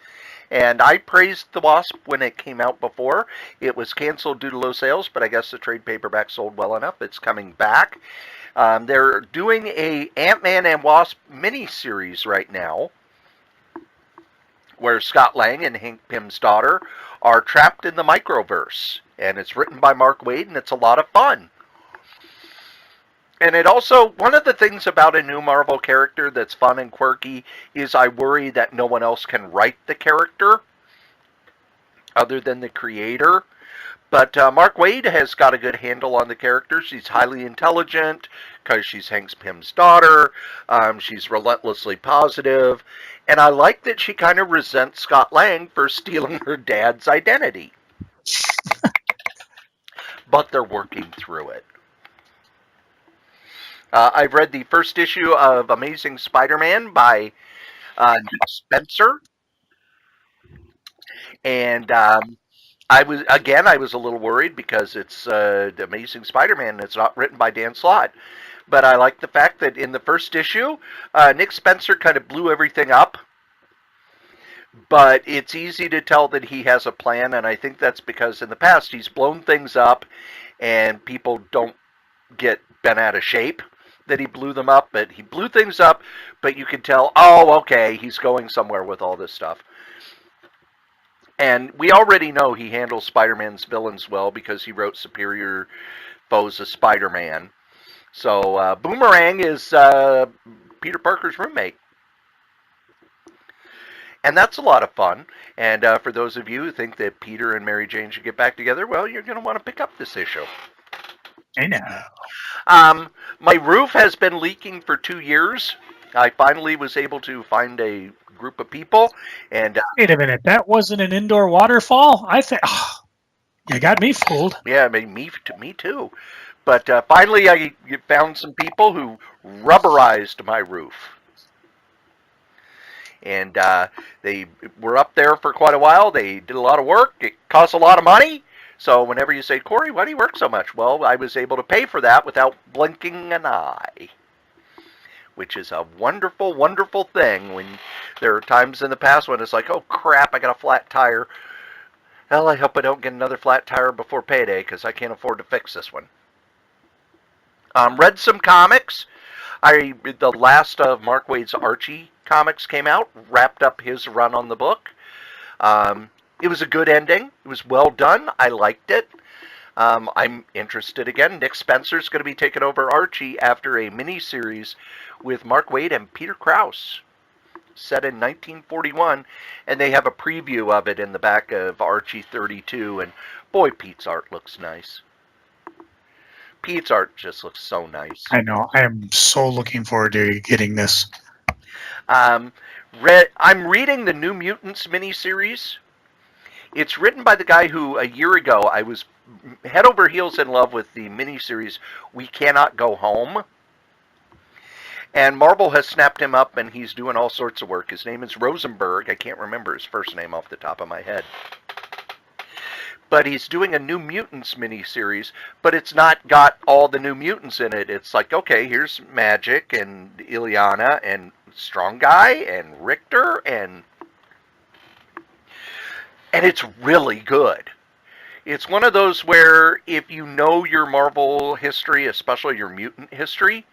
And I praised The Wasp when it came out before. It was canceled due to low sales, but I guess the trade paperback sold well enough. It's coming back. They're doing a Ant-Man and Wasp miniseries right now, where Scott Lang and Hank Pym's daughter are trapped in the microverse. And it's written by Mark Waid, and it's a lot of fun. And it also, one of the things about a new Marvel character that's fun and quirky is I worry that no one else can write the character other than the creator. But Mark Waid has got a good handle on the character. She's highly intelligent because she's Hank Pym's daughter. She's relentlessly positive. And I like that she kind of resents Scott Lang for stealing her dad's identity. But they're working through it. I've read the first issue of Amazing Spider-Man by Nick Spencer. And I was a little worried because it's the Amazing Spider-Man and it's not written by Dan Slott. But I like the fact that in the first issue, Nick Spencer kind of blew everything up. But it's easy to tell that he has a plan, and I think that's because in the past he's blown things up, and people don't get bent out of shape that he blew them up. But he blew things up, but you can tell, oh, okay, he's going somewhere with all this stuff. And we already know he handles Spider-Man's villains well because he wrote Superior Foes of Spider-Man. So Boomerang is Peter Parker's roommate. And that's a lot of fun. And for those of you who think that Peter and Mary Jane should get back together, well, you're going to want to pick up this issue. I know. My roof has been leaking for 2 years. I finally was able to find a group of people. And wait a minute, that wasn't an indoor waterfall? I think you got me fooled. Yeah, I mean, me too. But finally, I found some people who rubberized my roof. And they were up there for quite a while. They did a lot of work. It cost a lot of money. So whenever you say, Corey, why do you work so much? Well, I was able to pay for that without blinking an eye. Which is a wonderful, wonderful thing when there are times in the past when it's like, oh crap, I got a flat tire. Well, I hope I don't get another flat tire before payday because I can't afford to fix this one. Read some comics. The last of Mark Waid's Archie comics came out, wrapped up his run on the book. It was a good ending. It was well done. I liked it. I'm interested again. Nick Spencer's going to be taking over Archie after a miniseries with Mark Waid and Peter Krause, set in 1941, and they have a preview of it in the back of Archie 32, and boy, Pete's art looks nice. Pete's art just looks so nice. I know. I am so looking forward to getting this. I'm reading the New Mutants miniseries. It's written by the guy who, a year ago, I was head over heels in love with the miniseries We Cannot Go Home. And Marvel has snapped him up, and he's doing all sorts of work. His name is Rosenberg. I can't remember his first name off the top of my head. But he's doing a New Mutants miniseries, but it's not got all the New Mutants in it. It's like, okay, here's Magic and Illyana and Strong Guy and Richter, and it's really good. It's one of those where if you know your Marvel history, especially your mutant history,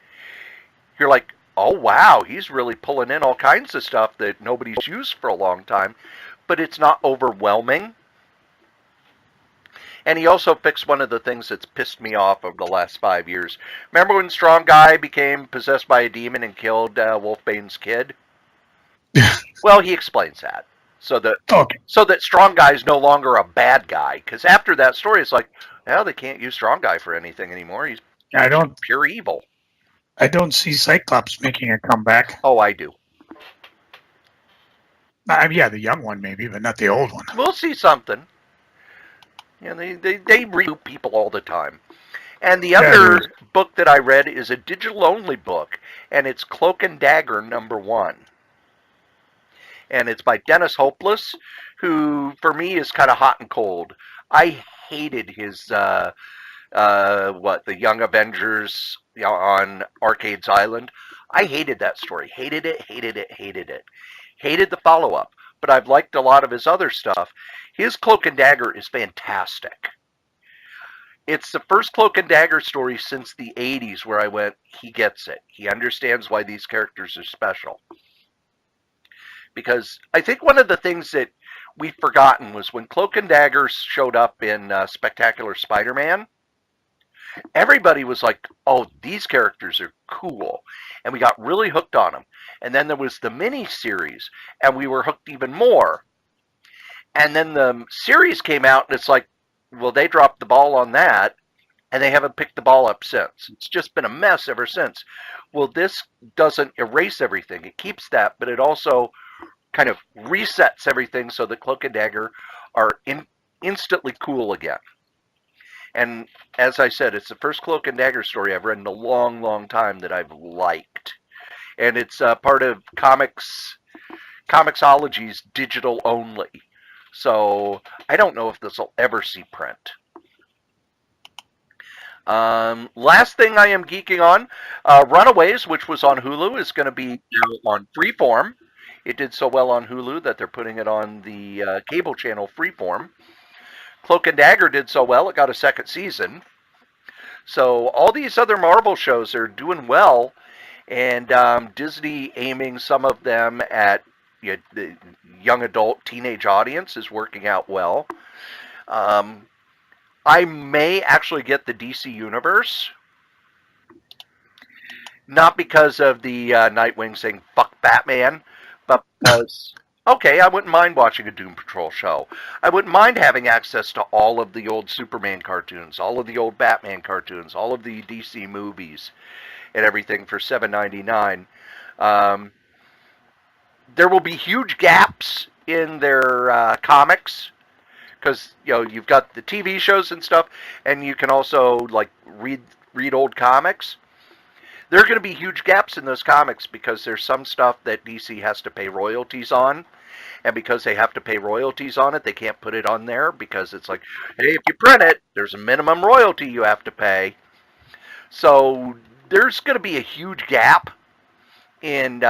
you're like, oh wow, he's really pulling in all kinds of stuff that nobody's used for a long time, but it's not overwhelming. And he also fixed one of the things that's pissed me off over the last 5 years. Remember when Strong Guy became possessed by a demon and killed Wolfbane's kid? Well, he explains that. So that Strong Guy is no longer a bad guy. Because after that story, it's like, well, they can't use Strong Guy for anything anymore. He's pure evil. I don't see Cyclops making a comeback. Oh, I do. Yeah, the young one maybe, but not the old one. We'll see something. Yeah, they reboot people all the time. And the other book that I read is a digital-only book, and it's Cloak and Dagger #1. And it's by Dennis Hopeless, who, for me, is kind of hot and cold. I hated his, the Young Avengers on Arcade's Island. I hated that story. Hated it. Hated the follow-up. But I've liked a lot of his other stuff. His Cloak and Dagger is fantastic. It's the first Cloak and Dagger story since the 80s where I went, he gets it. He understands why these characters are special. Because I think one of the things that we've forgotten was when Cloak and Dagger showed up in Spectacular Spider-Man, everybody was like, oh, these characters are cool. And we got really hooked on them. And then there was the mini-series, and we were hooked even more. And then the series came out, and it's like, well, they dropped the ball on that, and they haven't picked the ball up since. It's just been a mess ever since. Well, this doesn't erase everything. It keeps that, but it also kind of resets everything so that Cloak and Dagger are instantly cool again. And as I said, it's the first Cloak and Dagger story I've read in a long, long time that I've liked. And it's part of Comixology's digital only. So I don't know if this will ever see print. Last thing I am geeking on, Runaways, which was on Hulu, is going to be now on Freeform. It did so well on Hulu that they're putting it on the cable channel Freeform. Cloak and Dagger did so well, it got a second season. So all these other Marvel shows are doing well, and Disney aiming some of them at the young adult teenage audience is working out well. I may actually get the DC Universe, not because of the Nightwing saying "fuck Batman," but because okay, I wouldn't mind watching a Doom Patrol show. I wouldn't mind having access to all of the old Superman cartoons, all of the old Batman cartoons, all of the DC movies, and everything for $7.99. There will be huge gaps in their comics because you've got the TV shows and stuff, and you can also like read old comics. There are going to be huge gaps in those comics because there's some stuff that DC has to pay royalties on. And because they have to pay royalties on it, they can't put it on there because it's like, hey, if you print it, there's a minimum royalty you have to pay. So there's going to be a huge gap. And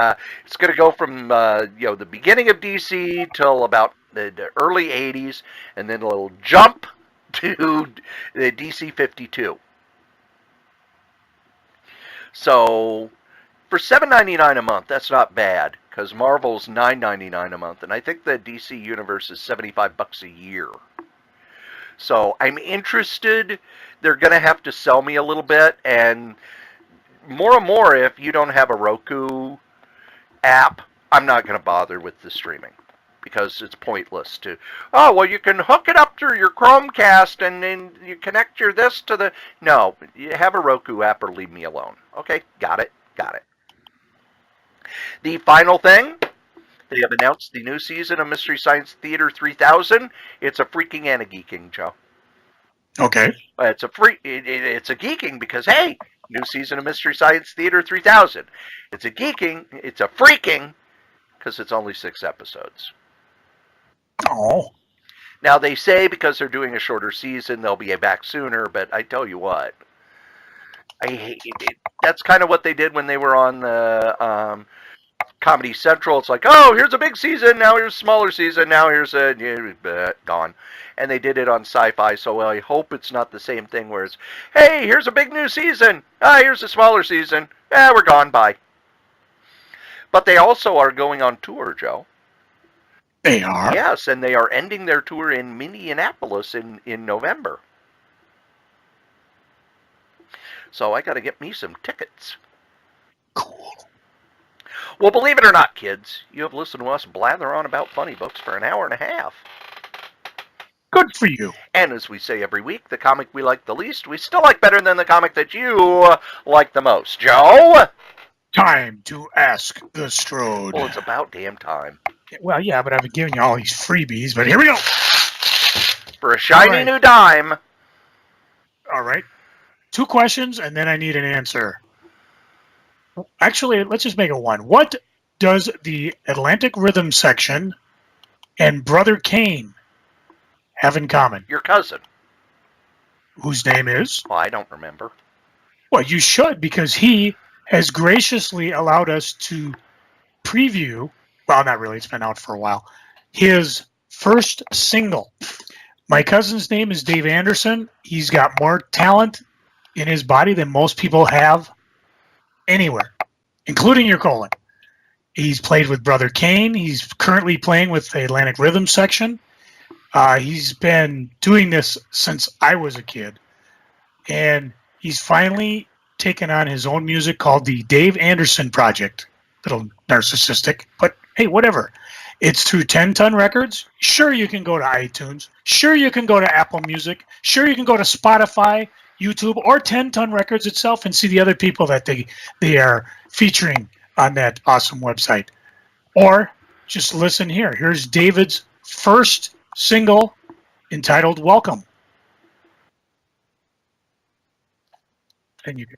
it's going to go from the beginning of DC till about the early 80s. And then it'll jump to the DC 52. So for $7.99 a month, that's not bad, because Marvel's $9.99 a month, and I think the DC Universe is $75 a year. So I'm interested. They're going to have to sell me a little bit, and more, if you don't have a Roku app, I'm not going to bother with the streaming, because it's pointless to, oh, well, you can hook it up through your Chromecast, and then you connect your this to the, no, you have a Roku app or leave me alone. Okay, got it. The final thing, they have announced the new season of Mystery Science Theater 3000. It's a freaking and a geeking, Joe. Okay. It's a geeking because, hey, new season of Mystery Science Theater 3000. It's a freaking, because it's only 6 episodes. Oh. Now, they say because they're doing a shorter season, they'll be back sooner, but I tell you what, I hate it. That's kind of what they did when they were on the Comedy Central. It's like, oh, here's a big season, now here's a smaller season, now here's gone. And they did it on Sci-Fi, so I hope it's not the same thing where it's, hey, here's a big new season, here's a smaller season, we're gone, bye. But they also are going on tour, Joe. They are? Yes, and they are ending their tour in Minneapolis in November. So I got to get me some tickets. Cool. Well, believe it or not, kids, you have listened to us blather on about funny books for an hour and a half. Good for you. And as we say every week, the comic we like the least, we still like better than the comic that you like the most. Joe? Time to ask the Strode. Well, it's about damn time. Well, yeah, but I've been giving you all these freebies, but here we go. For a shiny new dime. All right. 2 questions, and then I need an answer. Actually, let's just make it 1. What does the Atlantic Rhythm section and Brother Kane have in common? Your cousin. Whose name is? Well, I don't remember. Well, you should, because he has graciously allowed us to preview, well, not really, it's been out for a while, his first single. My cousin's name is Dave Anderson. He's got more talent in his body than most people have anywhere, including your colon. He's played with Brother Kane. He's currently playing with the Atlantic Rhythm section. He's been doing this since I was a kid. And he's finally taken on his own music called the Dave Anderson Project. Little narcissistic, but hey, whatever. It's through 10 Ton Records. Sure, you can go to iTunes. Sure, you can go to Apple Music. Sure, you can go to Spotify, YouTube, or 10 Ton Records itself and see the other people that they are featuring on that awesome website. Or just listen here. Here's David's first single entitled Welcome. And you can,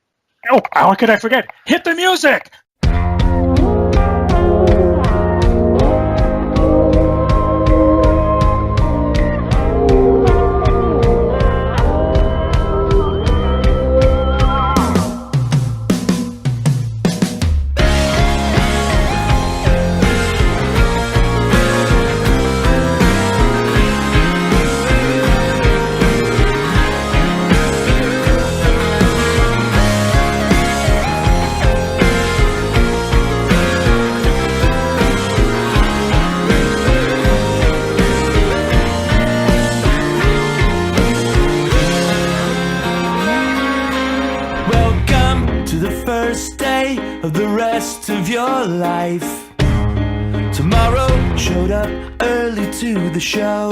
oh, how could I forget? Hit the music! first day of the rest of your life. Tomorrow showed up early to the show.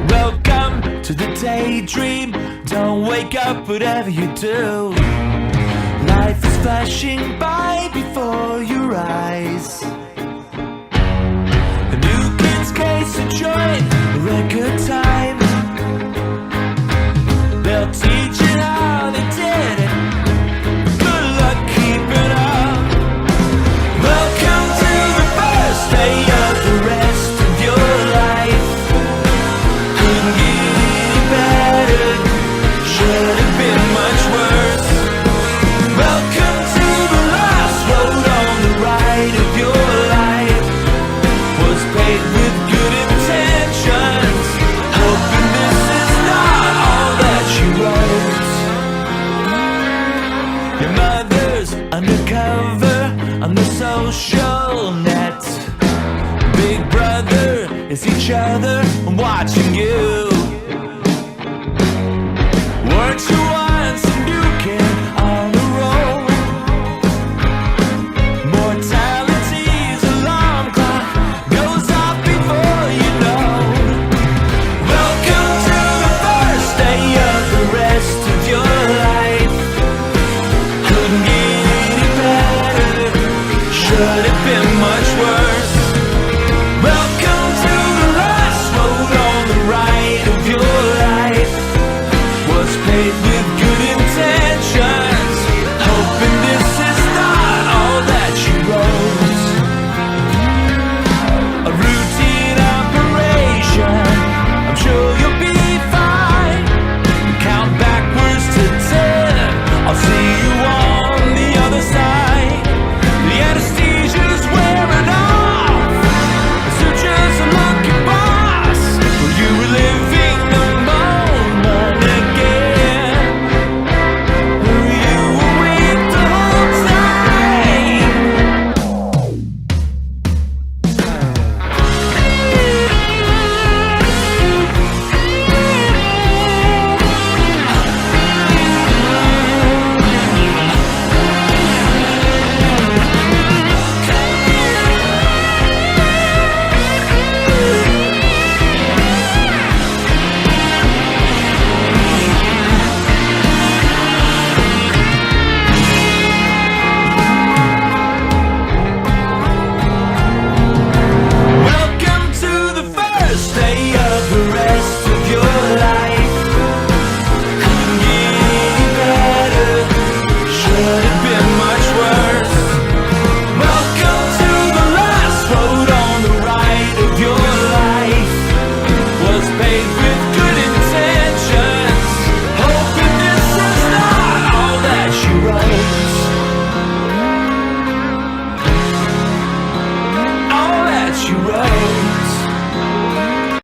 Welcome to the daydream. Don't wake up whatever you do. Life is flashing by before your eyes. A new kid's case of joy, a record time. They'll teach you how they did it. Good luck keeping up. Welcome to the first day of the rest of your life. Couldn't get any better. Should have been much worse. Welcome to the last road on the ride of your life. Was paved with good intentions, hoping this is not all that you wrote. Your mother's undercover on the social net. Big brother is each other watching you. Weren't you once a new kid on the road? Mortality's alarm clock goes off before you know. Welcome to the first day of the rest of your life. Couldn't get any better. Should have been